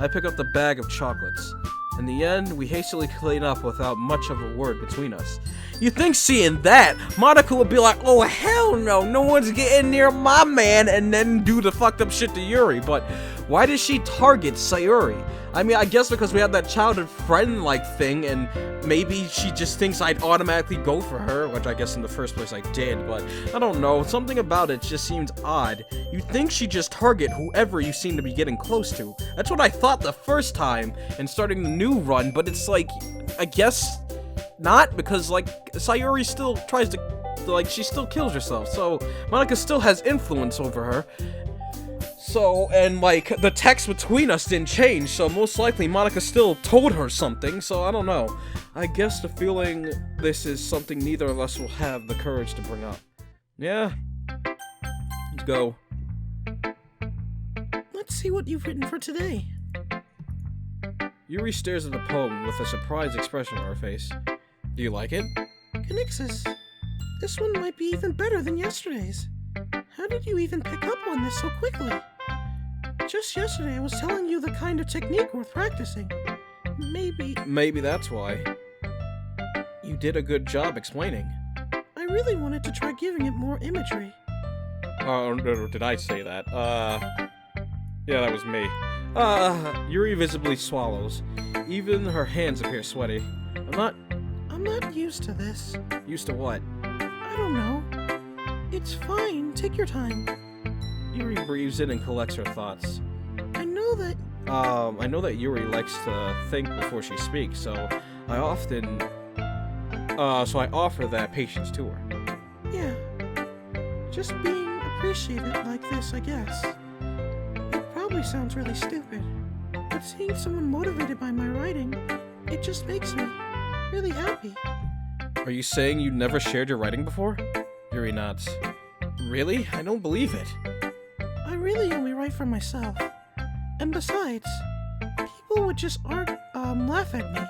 I pick up the bag of chocolates. In the end, we hastily clean up without much of a word between us. You think seeing that, Monica would be like, oh hell no, no one's getting near my man, and then do the fucked up shit to Yuri, but why does she target Sayuri? I mean, I guess because we have that childhood friend-like thing, and maybe she just thinks I'd automatically go for her, which I guess in the first place I did, but I don't know, something about it just seems odd. You'd think she'd just target whoever you seem to be getting close to. That's what I thought the first time in starting the new run, but it's like, I guess not, because like, Sayuri still tries to, like, she still kills herself, so Monica still has influence over her. So, and like, the text between us didn't change, so most likely Monica still told her something, so I don't know. I guess the feeling this is something neither of us will have the courage to bring up. Yeah. Let's go. Let's see what you've written for today. Yuri stares at the poem with a surprised expression on her face. Do you like it? Conixis, this one might be even better than yesterday's. How did you even pick up on this so quickly? Just yesterday I was telling you the kind of technique worth practicing. Maybe that's why. You you did a good job explaining. I really wanted to try giving it more imagery. Oh, no, did I say that? Yeah, that was me. Yuri visibly swallows. Even her hands appear sweaty. I'm not used to this. Used to what? I don't know. It's fine, take your time. Yuri breathes in and collects her thoughts. I know that Yuri likes to think before she speaks, so I offer that patience to her. Yeah. Just being appreciated like this, I guess. It probably sounds really stupid, but seeing someone motivated by my writing, it just makes me really happy. Are you saying you never shared your writing before? Yuri nods. Really? I don't believe it. I really only write for myself. And besides, people would just laugh at me.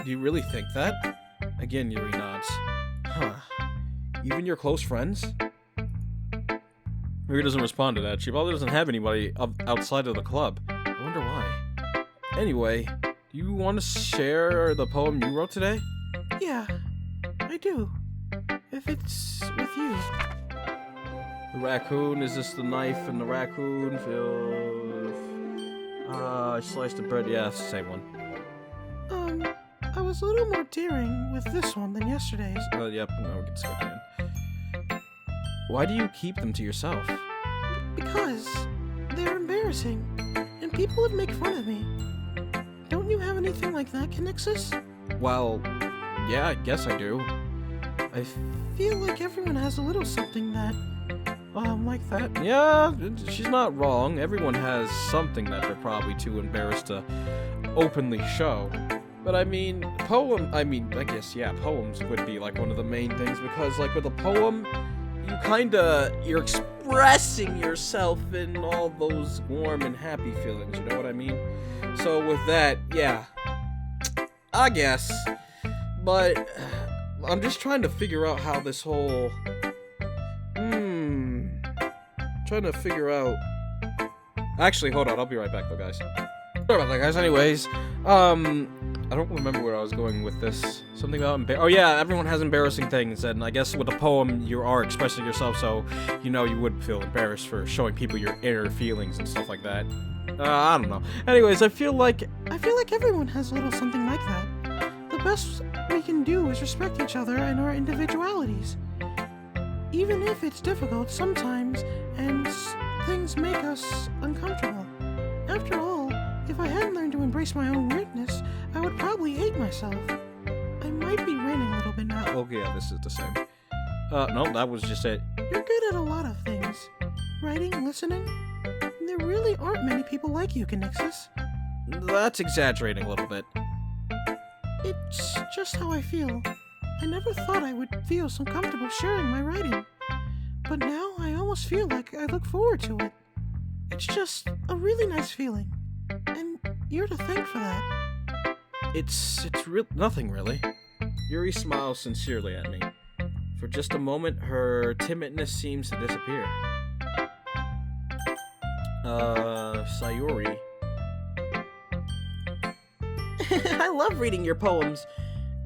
Do you really think that? Again, Yuri nods. Huh. Even your close friends? Yuri doesn't respond to that. She probably doesn't have anybody outside of the club. I wonder why. Anyway, do you want to share the poem you wrote today? Yeah, I do. If it's with you. The raccoon, is this the knife and the raccoon filled with... I sliced the bread. Yeah, it's the same one. I was a little more daring with this one than yesterday's. Yep, no, we can skip it. Why do you keep them to yourself? Because they're embarrassing, and people would make fun of me. Don't you have anything like that, Conixis? Well, yeah, I guess I do. I feel like everyone has a little something that, like that. Yeah, she's not wrong. Everyone has something that they're probably too embarrassed to openly show. But I mean, I guess, yeah, poems would be like one of the main things, because like with a poem, you're expressing yourself in all those warm and happy feelings, you know what I mean? So with that, yeah, I guess. But I'm just trying to figure out how this whole... Trying to figure out... Actually, hold on, I'll be right back though, guys. Sorry about that, guys. Anyways, I don't remember where I was going with this. Something about oh yeah, everyone has embarrassing things, and I guess with a poem you are expressing yourself, so you know you would feel embarrassed for showing people your inner feelings and stuff like that. I don't know. Anyways, I feel like everyone has a little something like that. The best we can do is respect each other and our individualities. Even if it's difficult sometimes and things make us uncomfortable. After all, if I hadn't learned to embrace my own weirdness, I would probably hate myself. I might be ranting a little bit now. Okay, yeah, this is the same. No, that was just it. You're good at a lot of things. Writing, listening. There really aren't many people like you, Conixis. That's exaggerating a little bit. It's just how I feel. I never thought I would feel so comfortable sharing my writing. But now I almost feel like I look forward to it. It's just a really nice feeling. And you're to thank for that. It's nothing really. Yuri smiles sincerely at me. For just a moment, her timidness seems to disappear. Sayuri. I love reading your poems.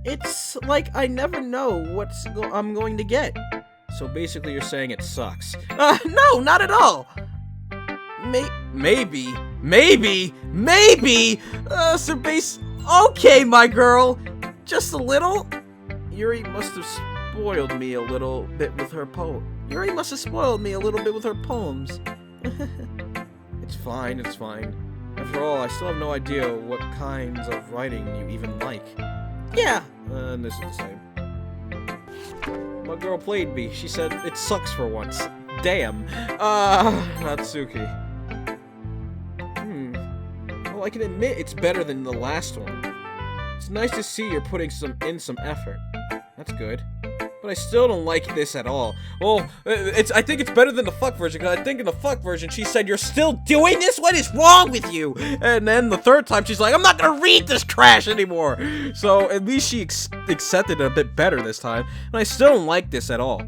It's like I never know what I'm going to get. So basically you're saying it sucks. No, not at all. Maybe. Okay, my girl. Just a little. Yuri must have spoiled me a little bit with her poems. It's fine. After all, I still have no idea what kinds of writing you even like. Yeah. And this is the same. My girl played me. She said it sucks for once. Damn. Natsuki. Well, I can admit it's better than the last one. It's nice to see you're putting in some effort. That's good. But I still don't like this at all. Well, I think it's better than the fuck version, because I think in the fuck version she said, "You're still doing this? What is wrong with you?" And then the third time she's like, "I'm not gonna read this trash anymore." So at least she accepted it a bit better this time. And I still don't like this at all.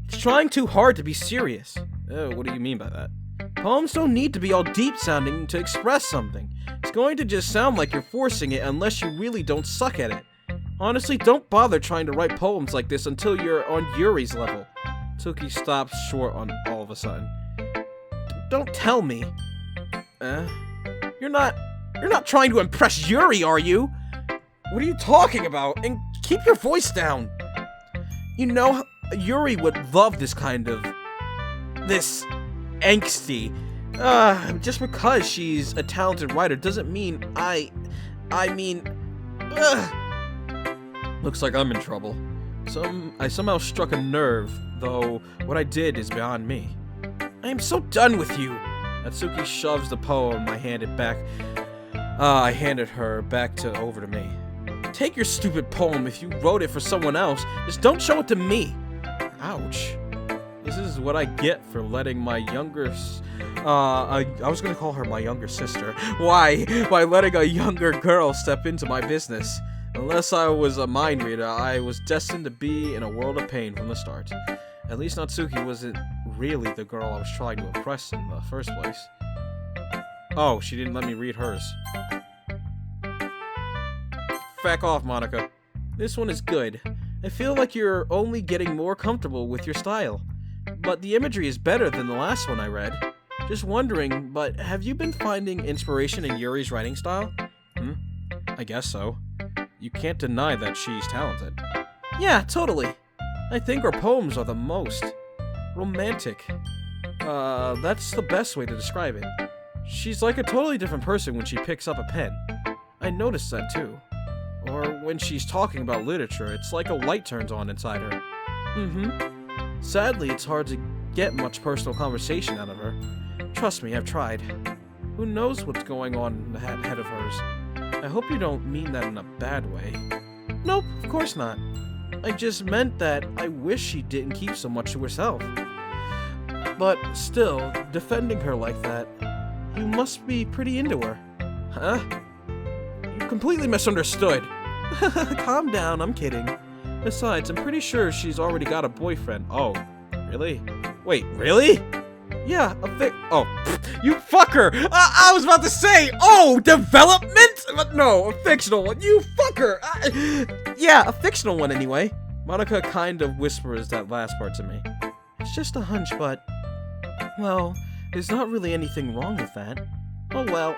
It's trying too hard to be serious. What do you mean by that? Poems don't need to be all deep sounding to express something. It's going to just sound like you're forcing it unless you really don't suck at it. Honestly, don't bother trying to write poems like this until you're on Yuri's level. Suki stops short on all of a sudden. Don't tell me. You're not trying to impress Yuri, are you? What are you talking about? And keep your voice down. You know, Yuri would love this kind of... this angsty. Just because she's a talented writer doesn't mean I mean... Looks like I'm in trouble. I somehow struck a nerve, though what I did is beyond me. I am so done with you! Natsuki shoves the poem I handed her back over to me. Take your stupid poem if you wrote it for someone else. Just don't show it to me. Ouch. This is what I get for letting my younger... I was gonna call her my younger sister. Why? By letting a younger girl step into my business. Unless I was a mind reader, I was destined to be in a world of pain from the start. At least Natsuki wasn't really the girl I was trying to impress in the first place. Oh, she didn't let me read hers. Back off, Monica. This one is good. I feel like you're only getting more comfortable with your style. But the imagery is better than the last one I read. Just wondering, but have you been finding inspiration in Yuri's writing style? I guess so. You can't deny that she's talented. Yeah, totally. I think her poems are the most romantic. That's the best way to describe it. She's like a totally different person when she picks up a pen. I noticed that too. Or when she's talking about literature, it's like a light turns on inside her. Sadly, it's hard to get much personal conversation out of her. Trust me, I've tried. Who knows what's going on in the head of hers? I hope you don't mean that in a bad way. Nope, of course not. I just meant that I wish she didn't keep so much to herself. But still, defending her like that, you must be pretty into her. Huh? You completely misunderstood. Calm down, I'm kidding. Besides, I'm pretty sure she's already got a boyfriend. Oh, really? Wait, really? Yeah, oh, you fucker! I was about to say, oh, development? But no, a fictional one. You fucker! Yeah, a fictional one anyway. Monica kind of whispers that last part to me. It's just a hunch, but... well, there's not really anything wrong with that. Oh well,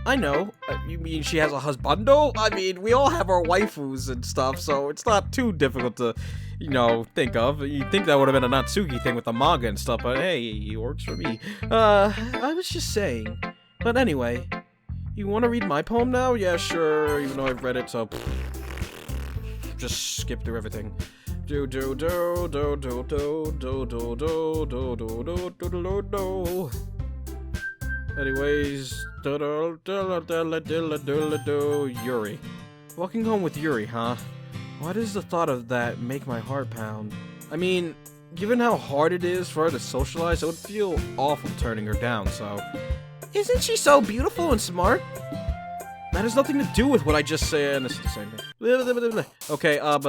I know. You mean she has a husbando? I mean, we all have our waifus and stuff, so it's not too difficult to, you know, think of. You'd think that would have been a Natsuki thing with the manga and stuff, but hey, it works for me. I was just saying. But anyway, you want to read my poem now? Yeah, sure, even though I've read it, so... just skip through everything. Do do do do do do do do do do do do do do. Anyways, Yuri. Walking home with Yuri, huh? Why does the thought of that make my heart pound? I mean, given how hard it is for her to socialize, it would feel awful turning her down, so... Isn't she so beautiful and smart? That has nothing to do with what I just said, and it's the same thing. Okay, was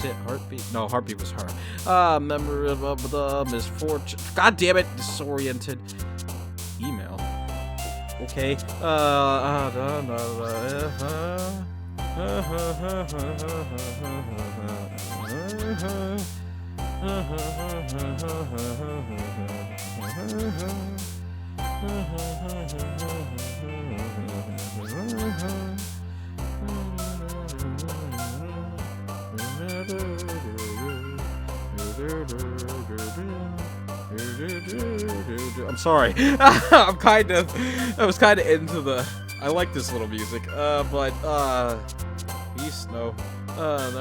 it Heartbeat? No, Heartbeat was her. Memory of the misfortune. God damn it, disoriented. Email. Okay, I'm sorry. I was kind of into the... I like this little music. Peace, no. Oh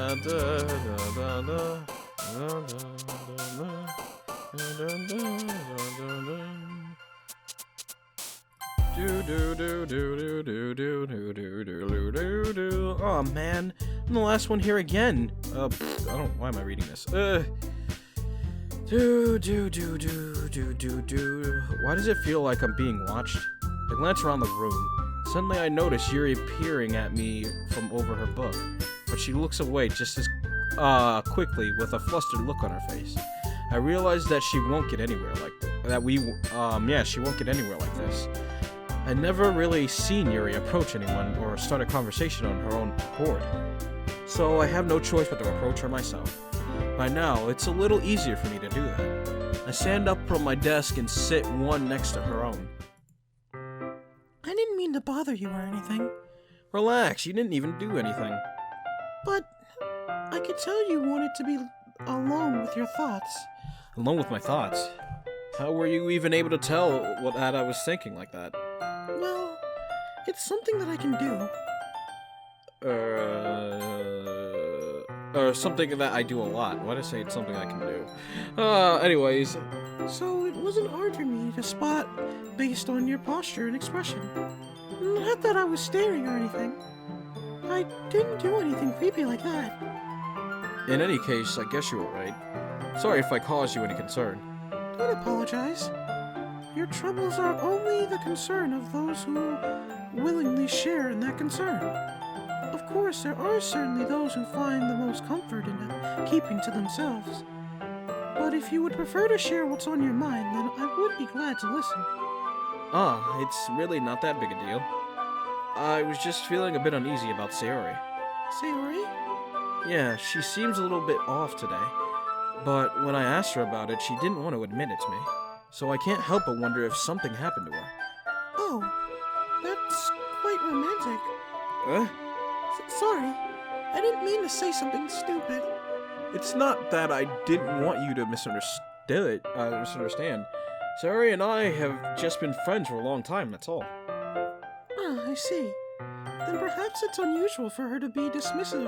man, I'm the last one here again. Why am I reading this? Why does it feel like I'm being watched? I glance around the room. Suddenly I notice Yuri peering at me from over her book, but she looks away just as quickly with a flustered look on her face. I realize that she won't get anywhere like that. She won't get anywhere like this. I never really seen Yuri approach anyone or start a conversation on her own accord, so I have no choice but to approach her myself. By now, it's a little easier for me to do that. I stand up from my desk and sit one next to her own. I didn't mean to bother you or anything. Relax, you didn't even do anything. But I could tell you wanted to be alone with your thoughts. Alone with my thoughts? How were you even able to tell what I was thinking like that? Well, it's something that I can do. Something that I do a lot. Why did I say it's something I can do? Anyways. So it wasn't hard for me to spot based on your posture and expression. Not that I was staring or anything. I didn't do anything creepy like that. In any case, I guess you were right. Sorry if I caused you any concern. Don't apologize. Your troubles are only the concern of those who willingly share in that concern. Of course, there are certainly those who find the most comfort in keeping to themselves. But if you would prefer to share what's on your mind, then I would be glad to listen. It's really not that big a deal. I was just feeling a bit uneasy about Sayori. Sayori? Yeah, she seems a little bit off today. But when I asked her about it, she didn't want to admit it to me. So I can't help but wonder if something happened to her. Oh, that's quite romantic. Huh? Sorry, I didn't mean to say something stupid. It's not that I didn't want you to misunderstand. Sayori and I have just been friends for a long time, that's all. Ah, I see. Then perhaps it's unusual for her to be dismissive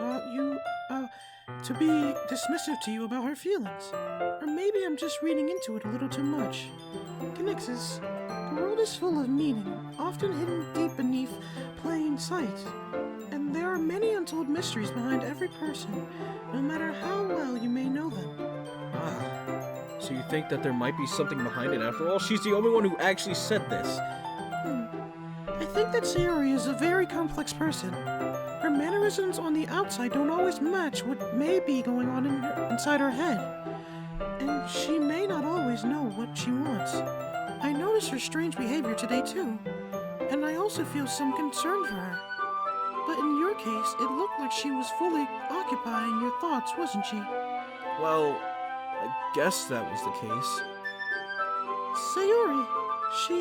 to you about her feelings. Or maybe I'm just reading into it a little too much. Conixis, the world is full of meaning, often hidden deep beneath plain sight. And there are many untold mysteries behind every person, no matter how well you may know them. So you think that there might be something behind it after all? She's the only one who actually said this. I think that Sayori is a very complex person. Her mannerisms on the outside don't always match what may be going on inside her head. And she may not always know what she wants. I noticed her strange behavior today too, and I also feel some concern for her. But in your case, it looked like she was fully occupying your thoughts, wasn't she? Well, I guess that was the case. Sayori, she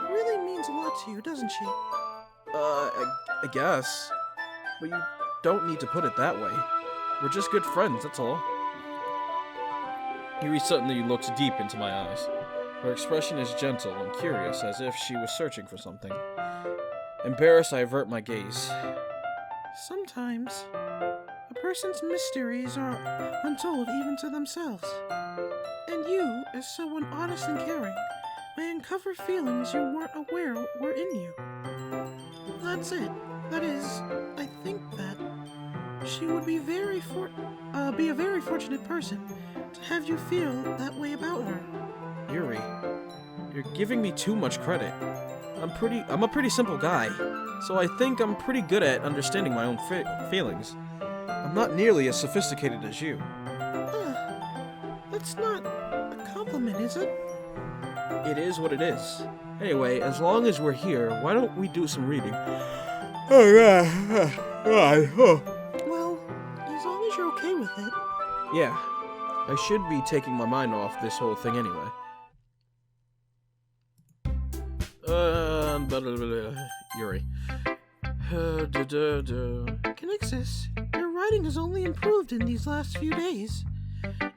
really means a lot to you, doesn't she? I guess. But you don't need to put it that way. We're just good friends, that's all. Yuri suddenly looks deep into my eyes. Her expression is gentle and curious, as if she was searching for something. Embarrassed, I avert my gaze. Sometimes, a person's mysteries are untold even to themselves. And you, as someone honest and caring, may uncover feelings you weren't aware were in you. That's it. That is, I think that she would be a very fortunate person to have you feel that way about her. Yuri, you're giving me too much credit. I'm a pretty simple guy, so I think I'm pretty good at understanding my own feelings. I'm not nearly as sophisticated as you. That's not a compliment, is it? It is what it is. Anyway, as long as we're here, why don't we do some reading? Well, as long as you're okay with it. Yeah, I should be taking my mind off this whole thing anyway. Yuri. Conixis, your writing has only improved in these last few days.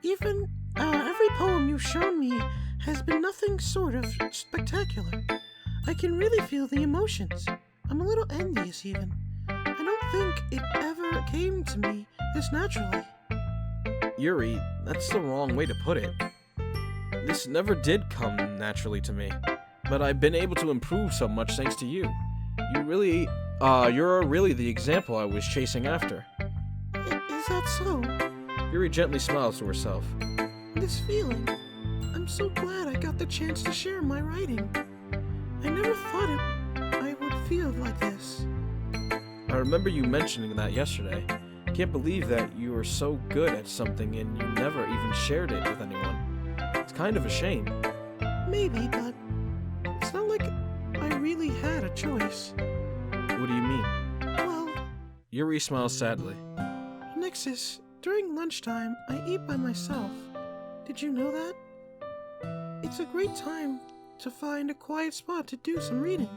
Even every poem you've shown me has been nothing sort of spectacular. I can really feel the emotions. I'm a little envious even. I don't think it ever came to me this naturally. Yuri, that's the wrong way to put it. This never did come naturally to me, but I've been able to improve so much thanks to you. You're really the example I was chasing after. Is that so? Yuri gently smiles to herself. This feeling, I'm so glad I got the chance to share my writing. I never thought I would feel like this. I remember you mentioning that yesterday. Can't believe that you were so good at something and you never even shared it with anyone. It's kind of a shame. Maybe, but it's not like I really had a choice. What do you mean? Well, Yuri smiles sadly. Conixis, during lunchtime, I eat by myself. Did you know that? It's a great time to find a quiet spot to do some reading.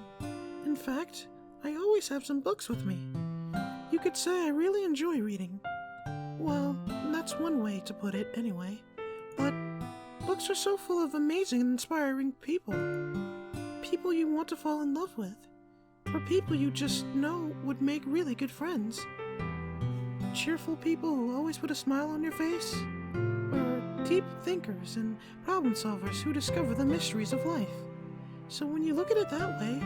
In fact, I always have some books with me. You could say I really enjoy reading. Well, that's one way to put it, anyway. But books are so full of amazing and inspiring people. People you want to fall in love with. Or people you just know would make really good friends. Cheerful people who always put a smile on your face. Or deep thinkers and problem solvers who discover the mysteries of life. So when you look at it that way,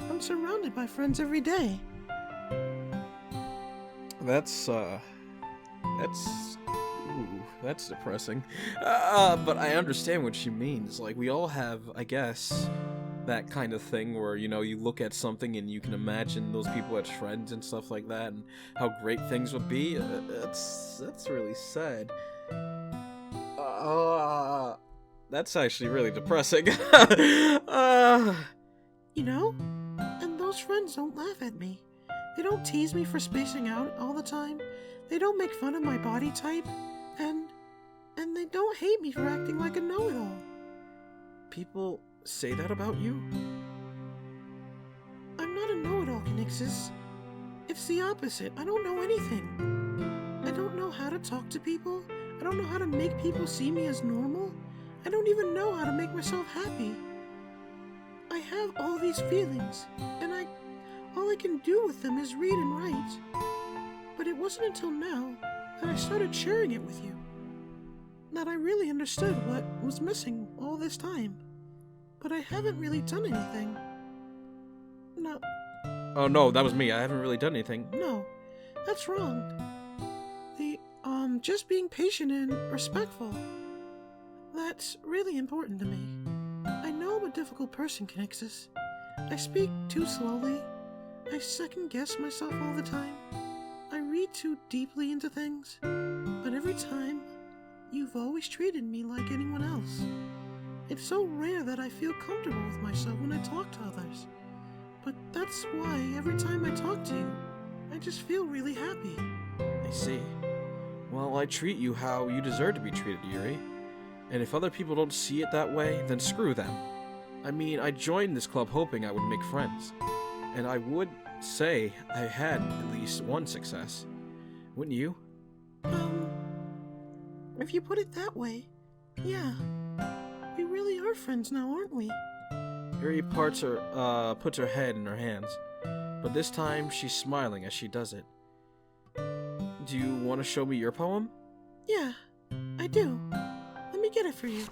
I'm surrounded by friends every day. That's depressing. But I understand what she means. Like, we all have, I guess, that kind of thing where, you know, you look at something and you can imagine those people as friends and stuff like that, and how great things would be. That's really sad. That's actually really depressing. You know? And those friends don't laugh at me. They don't tease me for spacing out all the time. They don't make fun of my body type. And they don't hate me for acting like a know-it-all. People say that about you? I'm not a know-it-all, Conixis. It's the opposite. I don't know anything. I don't know how to talk to people. I don't know how to make people see me as normal. I don't even know how to make myself happy. I have all these feelings, and all I can do with them is read and write. But it wasn't until now that I started sharing it with you that I really understood what was missing all this time. But I haven't really done anything. No. Oh no, that was me. I haven't really done anything. No, that's wrong. Just being patient and respectful. That's really important to me. I know I'm a difficult person, Conixis. I speak too slowly. I second-guess myself all the time. I read too deeply into things. But every time, you've always treated me like anyone else. It's so rare that I feel comfortable with myself when I talk to others. But that's why every time I talk to you, I just feel really happy. I see. Well, I treat you how you deserve to be treated, Yuri. And if other people don't see it that way, then screw them. I mean, I joined this club hoping I would make friends. And I would say I had at least one success. Wouldn't you? If you put it that way, yeah. We really are friends now, aren't we? Yuri puts her head in her hands. But this time, she's smiling as she does it. Do you want to show me your poem? Yeah, I do. Let me get it for you.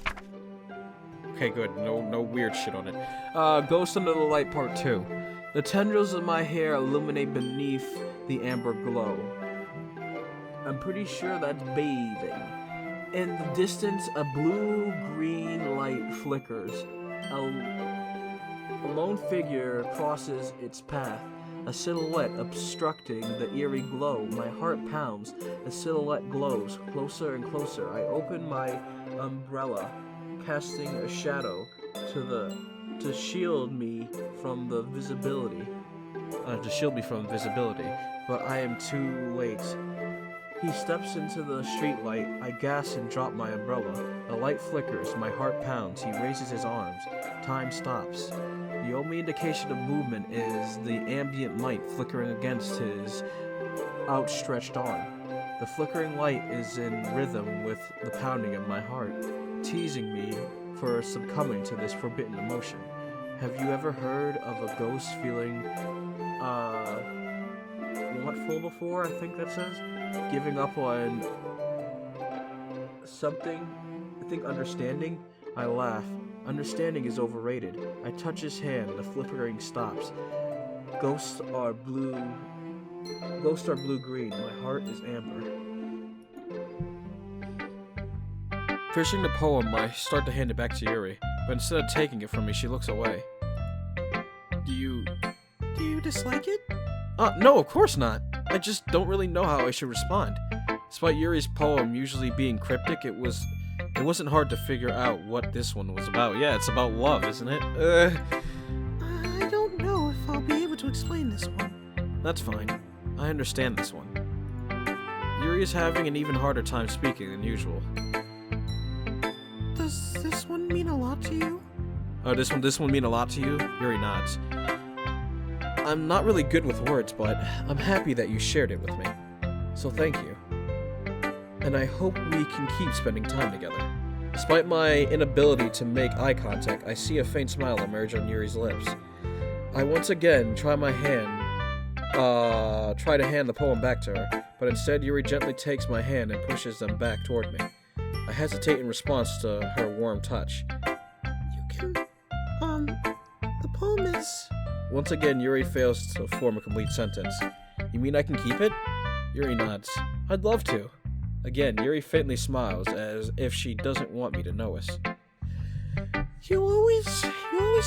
Okay, good. No weird shit on it. Ghost Under the Light Part 2. The tendrils of my hair illuminate beneath the amber glow. I'm pretty sure that's bathing. In the distance, a blue-green light flickers. A lone figure crosses its path, a silhouette obstructing the eerie glow. My heart pounds. The silhouette glows closer and closer. I open my umbrella, casting a shadow to shield me from the visibility. But I am too late. He steps into the streetlight. I gasp and drop my umbrella. The light flickers. My heart pounds. He raises his arms. Time stops. The only indication of movement is the ambient light flickering against his outstretched arm. The flickering light is in rhythm with the pounding of my heart, teasing me for succumbing to this forbidden emotion. Have you ever heard of a ghost feeling, full before? I think that says? Giving up on something? I think understanding? I laugh. Understanding is overrated. I touch his hand. The flickering stops. Ghosts are blue-green. My heart is amber. Finishing the poem, I start to hand it back to Yuri, but instead of taking it from me, she looks away. Do you dislike it? No, of course not. I just don't really know how I should respond. Despite Yuri's poem usually being cryptic, it wasn't hard to figure out what this one was about. Yeah, it's about love, isn't it? I don't know. if I'll be able to explain this one. That's fine. I understand this one. Yuri is having an even harder time speaking than usual. Does this one mean a lot to you? Oh, this one mean a lot to you? Yuri nods. I'm not really good with words, but I'm happy that you shared it with me. So thank you. And I hope we can keep spending time together. Despite my inability to make eye contact, I see a faint smile emerge on Yuri's lips. I once again try to hand the poem back to her, but instead Yuri gently takes my hand and pushes them back toward me. I hesitate in response to her warm touch. You can, the poem is... Once again, Yuri fails to form a complete sentence. You mean I can keep it? Yuri nods. I'd love to. Again, Yuri faintly smiles, as if she doesn't want me to notice. You always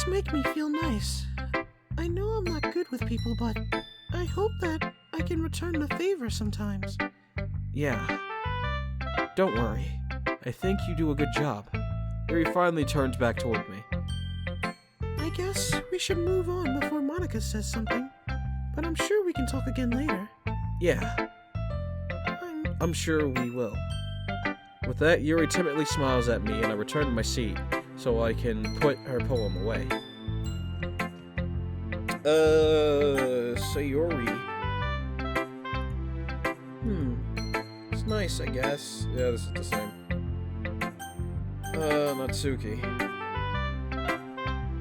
make me feel nice. I know I'm not good with people, but I hope that I can return the favor sometimes. Yeah. Don't worry. I think you do a good job. Yuri finally turns back toward me. I guess we should move on before Monica says something, but I'm sure we can talk again later. Yeah. I'm sure we will. With that, Yuri timidly smiles at me, and I return to my seat so I can put her poem away. Sayori. It's nice, I guess. Yeah, this is the same. Natsuki.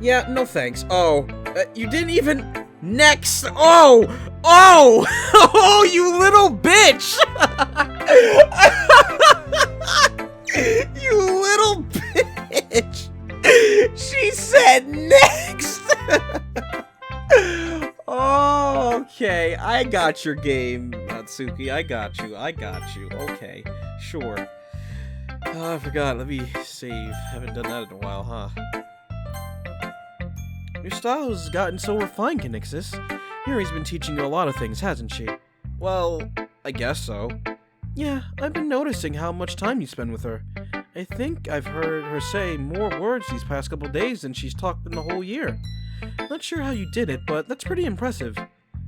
Yeah, no thanks. Oh, you didn't even... Next! Oh! Oh! Oh, you little bitch! You little bitch! She said next! Okay, I got your game, Natsuki. I got you. Okay, sure. I forgot. Let me save. Haven't done that in a while, huh? Your style has gotten so refined, Conixis. Yuri's been teaching you a lot of things, hasn't she? Well, I guess so. Yeah, I've been noticing how much time you spend with her. I think I've heard her say more words these past couple days than she's talked in the whole year. Not sure how you did it, but that's pretty impressive.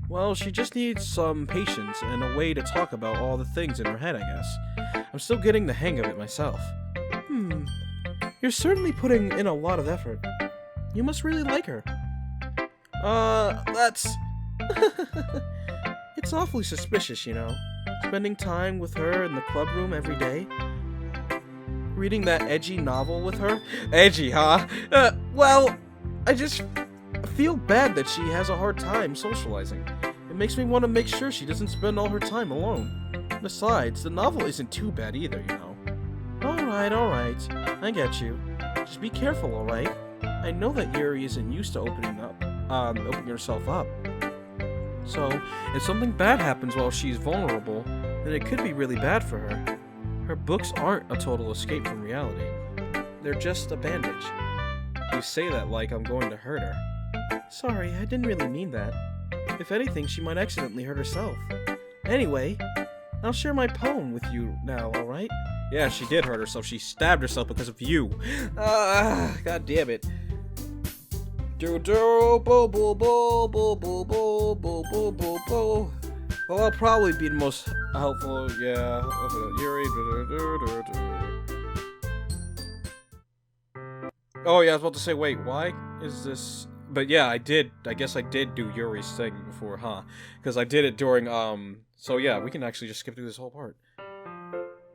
Well, she just needs some patience and a way to talk about all the things in her head, I guess. I'm still getting the hang of it myself. You're certainly putting in a lot of effort. You must really like her. That's... It's awfully suspicious, you know. Spending time with her in the club room every day. Reading that edgy novel with her. Edgy, huh? Well, I just feel bad that she has a hard time socializing. It makes me want to make sure she doesn't spend all her time alone. Besides, the novel isn't too bad either, you know. Alright. I get you. Just be careful, alright? I know that Yuri isn't used to opening herself up. So, if something bad happens while she's vulnerable, then it could be really bad for her. Her books aren't a total escape from reality. They're just a bandage. You say that like I'm going to hurt her. Sorry, I didn't really mean that. If anything, she might accidentally hurt herself. Anyway, I'll share my poem with you now, alright? Yeah, she did hurt herself. She stabbed herself because of you. God damn it. Well, I'll probably be the most helpful, yeah. Yuri. Oh, yeah, I was about to say, wait, why is this... But yeah, I guess I did do Yuri's thing before, huh? Because I did it during, So yeah, we can actually just skip through this whole part.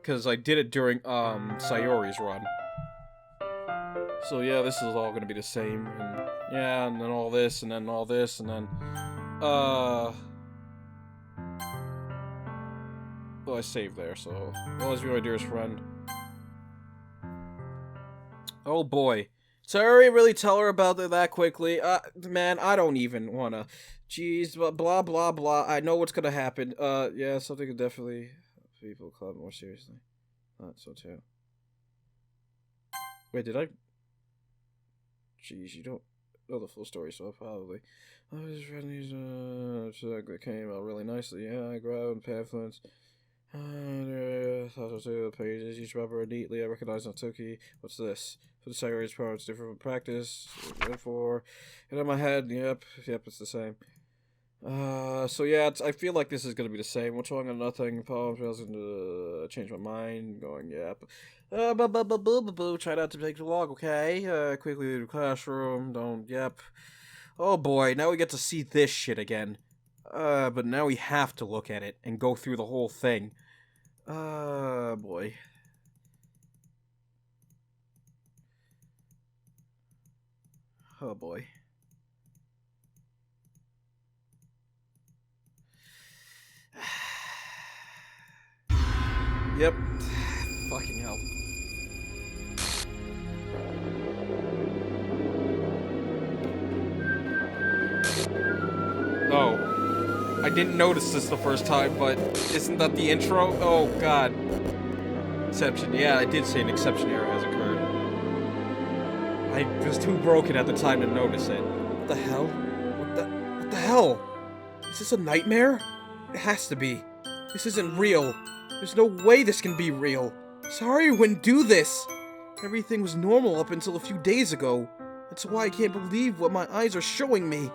Because I did it during, Sayori's run. So yeah, this is all gonna be the same, and yeah, and then all this, and then all this, and then, well, I saved there, so, well, as my dearest friend. Oh boy. So I already really tell her about it that quickly. Man, I don't even wanna. Jeez, blah, blah, blah. I know what's gonna happen. Yeah, something could definitely people club more seriously. Thought so too. Wait, did I? Jeez, you don't know the full story, so probably. Oh, his friendlies, came out really nicely. Yeah, I grabbed pamphlets. The pages, each rubber neatly. I recognize Doki. What's this? For the secretary's power, it's different from practice. Therefore, and in my head, yep, it's the same. So yeah, I feel like this is gonna be the same. What's wrong on nothing? Poem fails to change my mind. Going, yep. Try not to take the log, okay? Quickly leave the classroom. Don't, yep. Oh boy, now we get to see this shit again. But now we have to look at it and go through the whole thing. Boy. Oh boy. Yep. Fucking hell. Oh. I didn't notice this the first time, but isn't that the intro? Oh, God. Exception. Yeah, I did say an exception error has occurred. I was too broken at the time to notice it. What the hell? What the hell? Is this a nightmare? It has to be. This isn't real. There's no way this can be real. Sorry I wouldn't do this. Everything was normal up until a few days ago. That's why I can't believe what my eyes are showing me.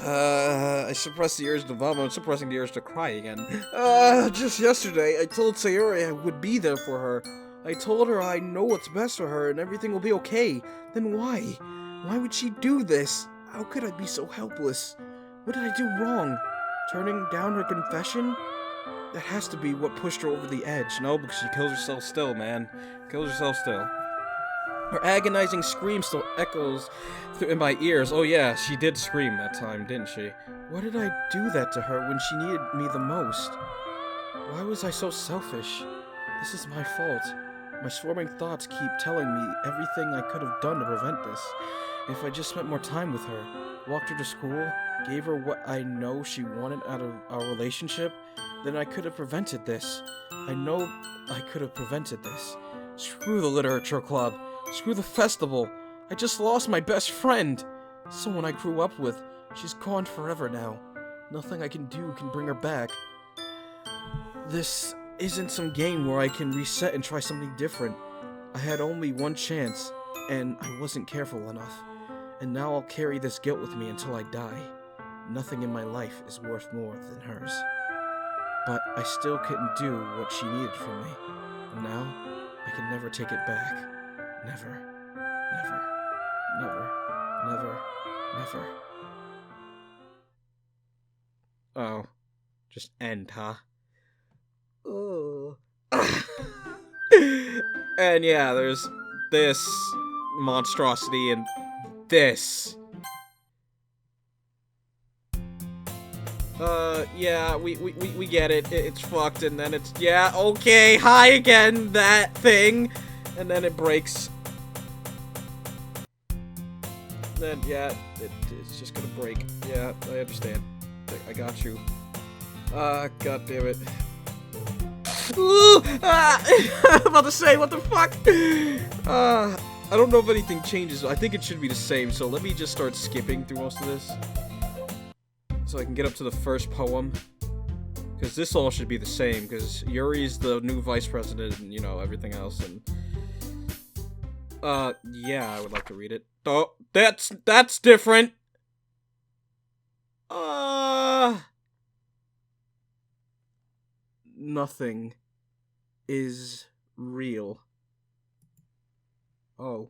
I suppressed the urge to vomit. I'm suppressing the urge to cry again. Just yesterday, I told Sayori I would be there for her. I told her I know what's best for her and everything will be okay. Then why? Why would she do this? How could I be so helpless? What did I do wrong? Turning down her confession? That has to be what pushed her over the edge. No, because she kills herself still, man. Kills herself still. Her agonizing scream still echoes in my ears. Oh yeah, she did scream that time, didn't she? Why did I do that to her when she needed me the most? Why was I so selfish? This is my fault. My swarming thoughts keep telling me everything I could have done to prevent this. If I just spent more time with her, walked her to school, gave her what I know she wanted out of our relationship, then I could have prevented this. I know I could have prevented this. Screw the literature club. Screw the festival. I just lost my best friend. Someone I grew up with. She's gone forever now. Nothing I can do can bring her back. This isn't some game where I can reset and try something different. I had only one chance, and I wasn't careful enough. And now I'll carry this guilt with me until I die. Nothing in my life is worth more than hers. But I still couldn't do what she needed from me. And now, I can never take it back. Never. Never. Never. Never. Never. Oh. Just end, huh? Oh. And yeah, there's this monstrosity and this. Yeah, we get it. It's fucked, and then it's, yeah, okay, hi again, that thing. And then it breaks. Then, yeah, it's just gonna break. Yeah, I understand. I got you. God damn it. Ooh, I'm about to say, what the fuck? I don't know if anything changes. I think it should be the same, so let me just start skipping through most of this. So I can get up to the first poem. Because this all should be the same, because Yuri's the new vice president and, you know, everything else, and... yeah, I would like to read it. Oh, that's different! Nothing is real. Oh.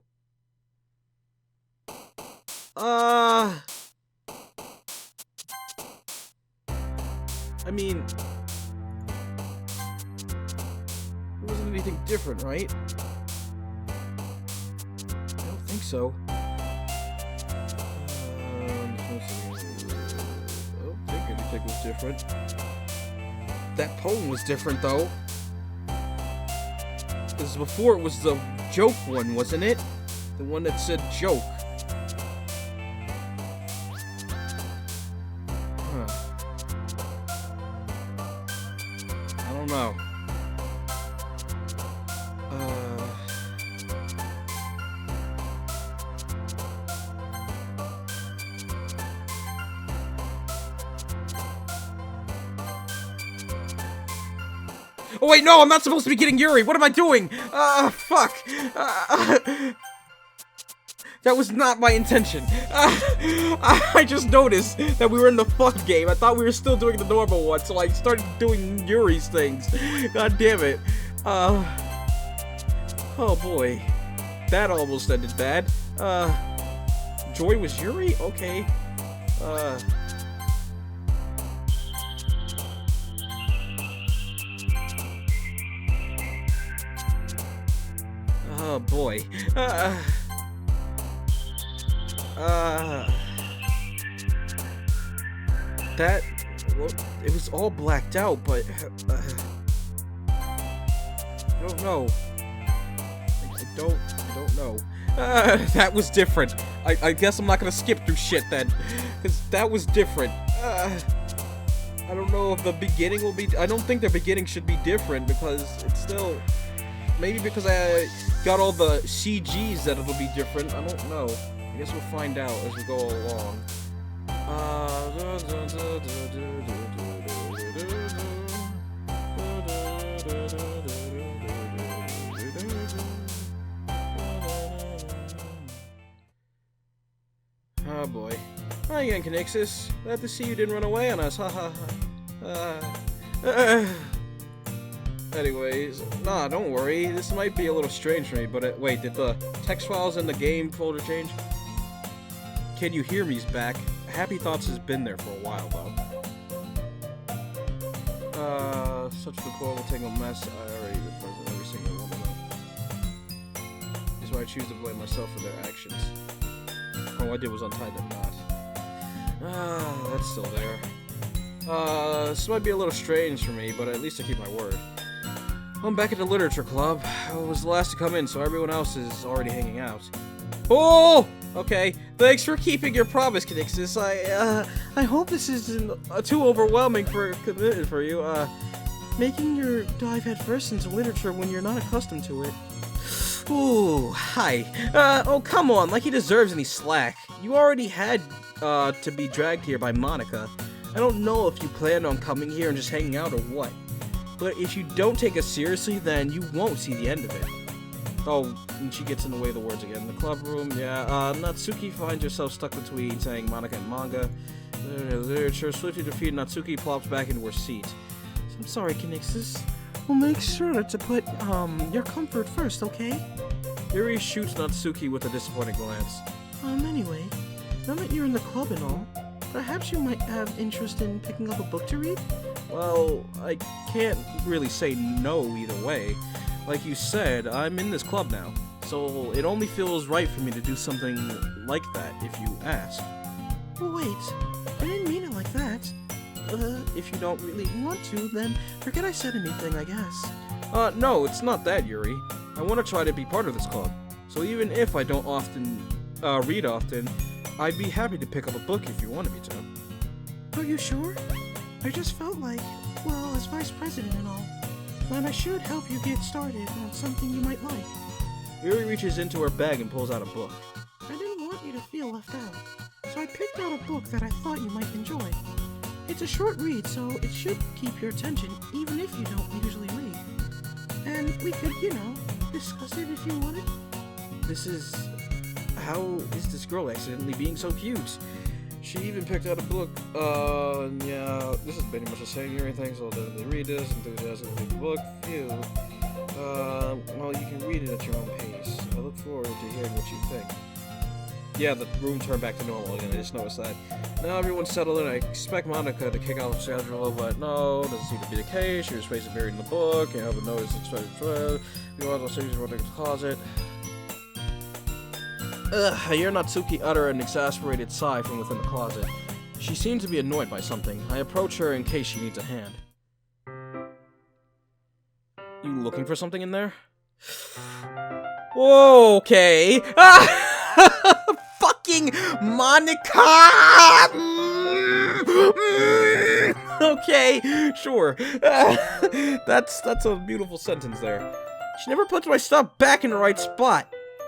I mean, there wasn't anything different, right? I don't think so. I don't think anything was different. That poem was different, though. Because before it was the joke one, wasn't it? The one that said joke. I don't know. Oh wait, no, I'm not supposed to be getting Yuri. What am I doing? Fuck. That was not my intention. I just noticed that we were in the fuck game. I thought we were still doing the normal one, so I started doing Yuri's things. God damn it. Oh boy. That almost ended bad. Joy was Yuri? Okay. Oh boy. That, well, it was all blacked out, but I don't know. I don't know. That was different. I guess I'm not gonna skip through shit then, because that was different. I don't know if the beginning will be. I don't think the beginning should be different because it's still. Maybe because I got all the CGs that it'll be different. I don't know. I guess we'll find out as we go along. Oh boy. Hi again, Conixis. Glad to see you didn't run away on us. Ha ha ha. Anyways, nah, don't worry. This might be a little strange for me, but wait, did the text files in the game folder change? Can You Hear Me's back. Happy Thoughts has been there for a while, though. Such a deplorable tangle mess. I already been present every single one of them. This is why I choose to blame myself for their actions. All I did was untie the knot. That's still there. This might be a little strange for me, but at least I keep my word. I'm back at the literature club. I was the last to come in, so everyone else is already hanging out. Oh! Okay. Thanks for keeping your promise, Conixis. I hope this isn't too overwhelming for commitment for you. Making your dive headfirst into literature when you're not accustomed to it. Ooh, hi. Oh, come on, like he deserves any slack. You already had, to be dragged here by Monica. I don't know if you planned on coming here and just hanging out or what. But if you don't take us seriously, then you won't see the end of it. Oh, and she gets in the way of the words again. The club room, yeah. Natsuki finds herself stuck between saying Monica and manga. Literature, swiftly defeated, Natsuki plops back into her seat. I'm sorry, Conixis. We'll make sure to put, your comfort first, okay? Yuri shoots Natsuki with a disappointed glance. Anyway, now that you're in the club and all, perhaps you might have interest in picking up a book to read? Well, I can't really say no either way. Like you said, I'm in this club now, so it only feels right for me to do something like that if you ask. Well, wait, I didn't mean it like that. If you don't really want to, then forget I said anything, I guess. No, it's not that, Yuri. I want to try to be part of this club, so even if I don't read often, I'd be happy to pick up a book if you wanted me to. Are you sure? I just felt like, well, as vice president and all, then I should help you get started on something you might like. Yuri reaches into her bag and pulls out a book. I didn't want you to feel left out, so I picked out a book that I thought you might enjoy. It's a short read, so it should keep your attention, even if you don't usually read. And we could, discuss it if you wanted. How is this girl accidentally being so cute? She even picked out a book. Yeah, this is pretty much the same. Yuri thinks I'll definitely read this. Enthusiasm for the book. Phew. Well, you can read it at your own pace. I look forward to hearing what you think. Yeah, the room turned back to normal again. I just noticed that. Now everyone's settled in. I expect Monica to kick off the schedule, but no, doesn't seem to be the case. She was basically buried in the book. You haven't noticed it's started to tread. You want those things running to the closet. I hear Natsuki utter an exasperated sigh from within the closet. She seemed to be annoyed by something. I approach her in case she needs a hand. You looking for something in there? Okay. Fucking Monica! Okay, sure. That's a beautiful sentence there. She never puts my stuff back in the right spot.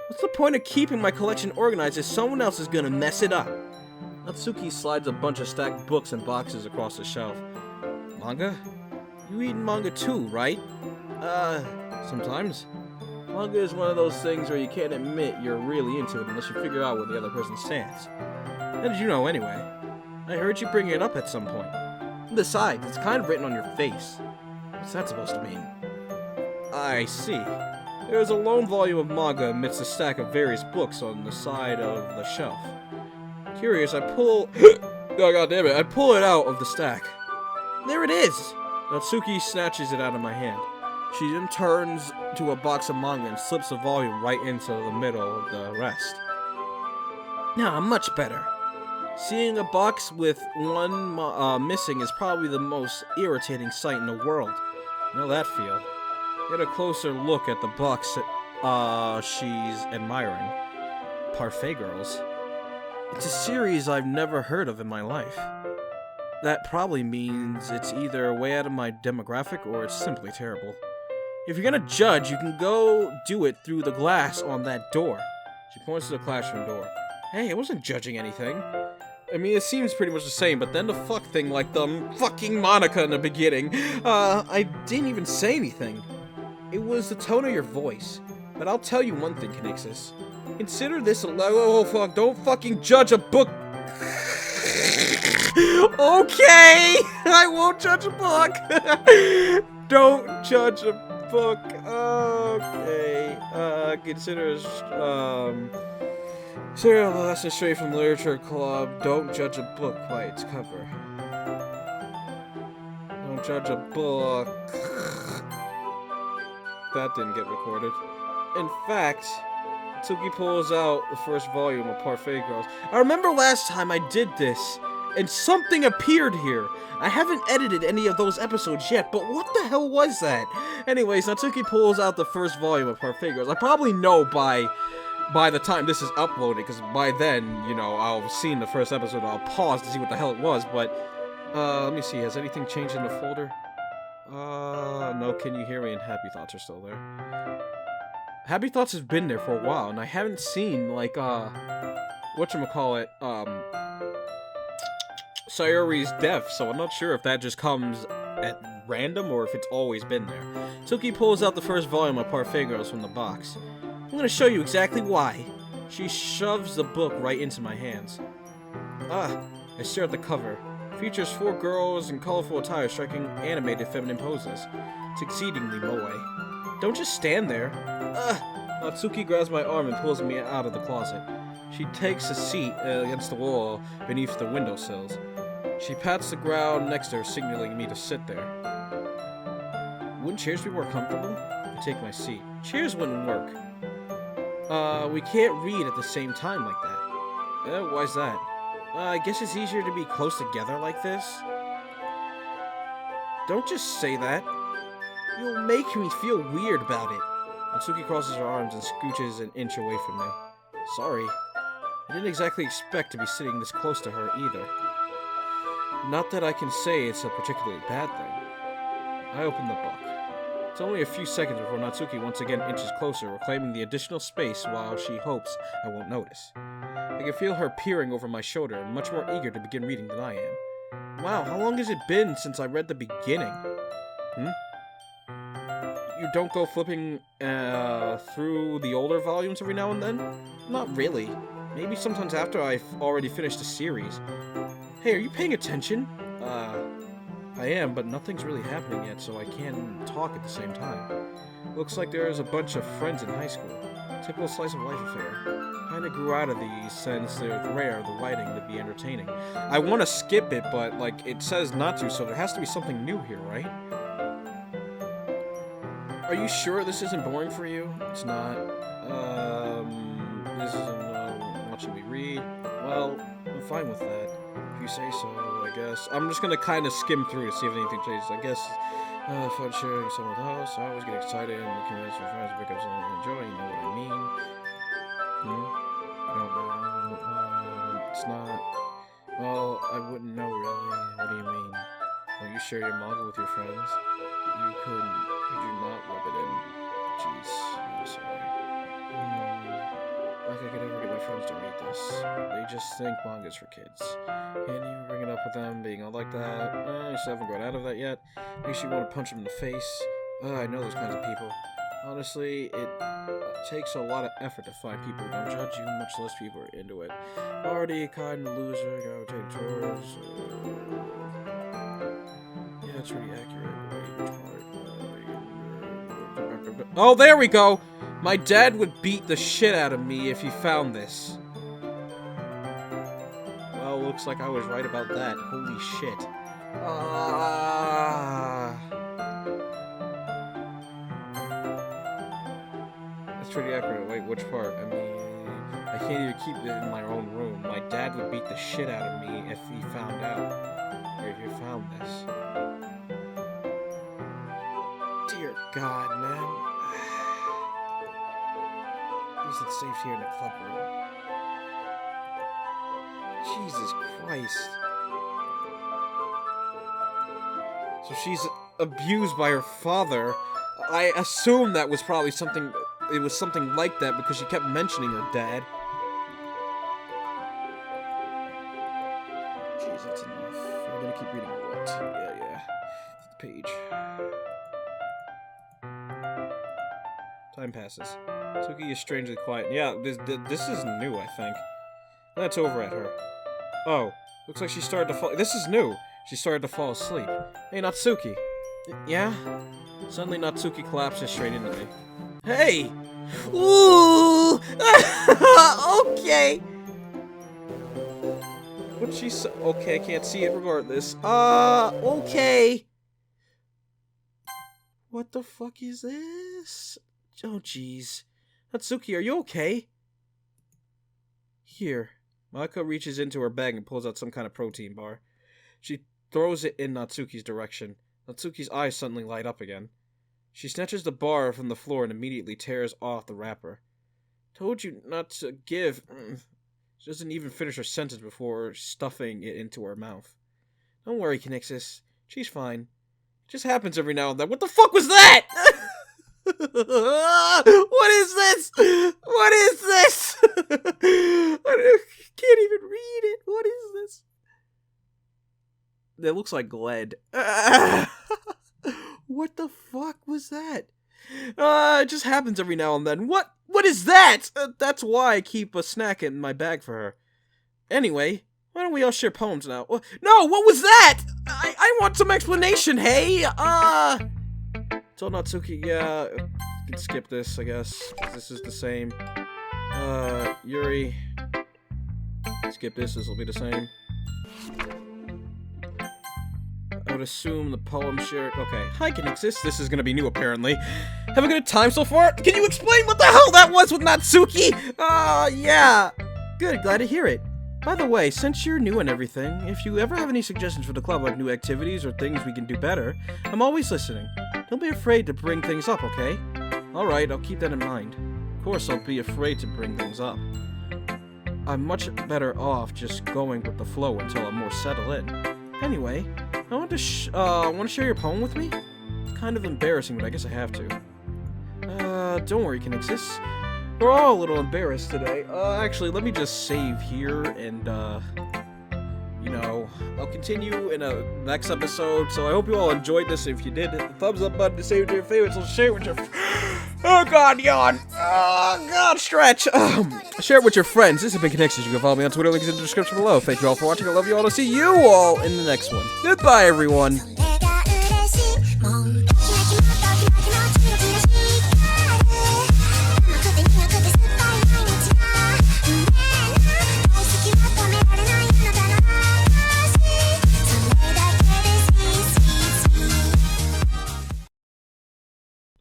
What's the point of keeping my collection organized if someone else is gonna mess it up? Natsuki slides a bunch of stacked books and boxes across the shelf. Manga? You read manga too, right? Sometimes. Manga is one of those things where you can't admit you're really into it unless you figure out where the other person stands. How did you know anyway? I heard you bring it up at some point. Besides, it's kind of written on your face. What's that supposed to mean? I see. There's a lone volume of manga amidst a stack of various books on the side of the shelf. Curious, I pull... oh, goddammit, I pull it out of the stack. There it is! Natsuki snatches it out of my hand. She then turns to a box of manga and slips the volume right into the middle of the rest. Now, much better. Seeing a box with one missing is probably the most irritating sight in the world. You know that feel. Get a closer look at the box she's admiring. Parfait Girls. It's a series I've never heard of in my life. That probably means it's either way out of my demographic or it's simply terrible. If you're gonna judge, you can go do it through the glass on that door. She points to the classroom door. Hey, I wasn't judging anything. I mean, it seems pretty much the same, but then the fuck thing, like the fucking Monica in the beginning, I didn't even say anything. It was the tone of your voice. But I'll tell you one thing, Conixis. Consider this a oh fuck, don't fucking judge a book. Okay! I won't judge a book! Don't judge a book. Okay. Consider a lesson straight from Literature Club. Don't judge a book by its cover. Don't judge a book. That didn't get recorded. In fact, Tsuki pulls out the first volume of Parfait Girls. I remember last time I did this, and something appeared here. I haven't edited any of those episodes yet, but what the hell was that? Anyways, Natsuki pulls out the first volume of Parfait Girls. I probably know by the time this is uploaded, because by then, you know, I'll have seen the first episode, I'll pause to see what the hell it was, but, let me see, has anything changed in the folder? No, Can You Hear Me and Happy Thoughts are still there. Happy Thoughts has been there for a while, and I haven't seen, like, whatchamacallit, Sayori's death, so I'm not sure if that just comes at random or if it's always been there. Tsuki pulls out the first volume of Parfait Girls from the box. I'm gonna show you exactly why. She shoves the book right into my hands. I stare at the cover. It features 4 girls in colorful attire striking animated feminine poses. It's exceedingly moe. Don't just stand there. Natsuki grabs my arm and pulls me out of the closet. She takes a seat against the wall beneath the windowsills. She pats the ground next to her, signaling me to sit there. Wouldn't chairs be more comfortable? I take my seat. Chairs wouldn't work. We can't read at the same time like that. Why's that? I guess it's easier to be close together like this. Don't just say that. You'll make me feel weird about it. Natsuki crosses her arms and scooches an inch away from me. Sorry. I didn't exactly expect to be sitting this close to her either. Not that I can say it's a particularly bad thing. I open the book. It's only a few seconds before Natsuki once again inches closer, reclaiming the additional space while she hopes I won't notice. I can feel her peering over my shoulder and much more eager to begin reading than I am. Wow, how long has it been since I read the beginning? You don't go flipping through the older volumes every now and then? Not really. Maybe sometimes after I've already finished the series. Hey, are you paying attention? I am, but nothing's really happening yet, so I can't talk at the same time. Looks like there's a bunch of friends in high school. Typical slice of life affair. Kinda grew out of these since it's rare the writing to be entertaining. I want to skip it, but like it says not to, so there has to be something new here, right? Are you sure this isn't boring for you? It's not. This isn't what should we read? Well, I'm fine with that. If you say so, I guess. I'm just gonna kind of skim through to see if anything changes. I guess fun sharing someone else. I always get excited and convince my friends to pick up something I enjoy. You know what I mean? It's not. Well, I wouldn't know really. What do you mean? Don't you share your manga with your friends? You couldn't. Could you not rub it in? Jeez, I'm sorry. Like I could ever get my friends to read this. They just think manga's for kids. Can't even bring it up with them being all like that. You still haven't got out of that yet. Makes you want to punch them in the face. I know those kinds of people. Honestly, it takes a lot of effort to find people who don't judge you, much less people who are into it. Already kind of loser, gotta take chores. Yeah, that's pretty accurate. Wait, which part? Oh, there we go! My dad would beat the shit out of me if he found this. Well, looks like I was right about that. Holy shit. That's pretty accurate. Wait, which part? I mean, I can't even keep it in my own room. My dad would beat the shit out of me if he found out. Or if he found this. Dear God, man. He's safe here in the club room. Jesus Christ. So she's abused by her father. I assume that was probably something, it was something like that because she kept mentioning her dad. Jeez, that's enough. I'm gonna keep reading or what? Yeah. Page. Time passes. Suki is strangely quiet. Yeah, this is new, I think. That's over at her. Oh, looks like she started to fall. This is new. She started to fall asleep. Hey, Natsuki. Yeah? Suddenly, Natsuki collapses straight into me. Hey! Ooh! Okay! What'd she say? Okay, I can't see it regardless. Okay. What the fuck is this? Oh, jeez. Natsuki, are you okay? Here. Maka reaches into her bag and pulls out some kind of protein bar. She throws it in Natsuki's direction. Natsuki's eyes suddenly light up again. She snatches the bar from the floor and immediately tears off the wrapper. Told you not to give. She doesn't even finish her sentence before stuffing it into her mouth. Don't worry, Conixis. She's fine. It just happens every now and then. What the fuck was that? What is this? What is this? I can't even read it. What is this? It looks like Gled. What the fuck was that? It just happens every now and then. What is that? That's why I keep a snack in my bag for her. Anyway, why don't we all share poems now? No, what was that? I want some explanation, hey? Tell Natsuki, yeah, you can skip this, I guess, 'cause this is the same. Yuri, skip this will be the same. I would assume the poem shared. Okay. Hi, Conixis. This is gonna be new, apparently. Have a good time so far? Can you explain what the hell that was with Natsuki? Yeah. Good, glad to hear it. By the way, since you're new and everything, if you ever have any suggestions for the club, like new activities or things we can do better, I'm always listening. Don't be afraid to bring things up, okay? Alright, I'll keep that in mind. Of course, I'll be afraid to bring things up. I'm much better off just going with the flow until I'm more settled in. Anyway, I want to share your poem with me? It's kind of embarrassing, but I guess I have to. Don't worry, Conixis. We're all a little embarrassed today. Actually, let me just save here and, you know, I'll continue in a next episode. So I hope you all enjoyed this. If you did, hit the thumbs up button to save it to your favorites. So share it with your oh god, yawn. Oh god, stretch. Share it with your friends. This has been Conixis. You can follow me on Twitter. Links in the description below. Thank you all for watching. I love you all. I'll see you all in the next one. Goodbye, everyone.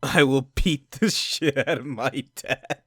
I will beat the shit out of my dad.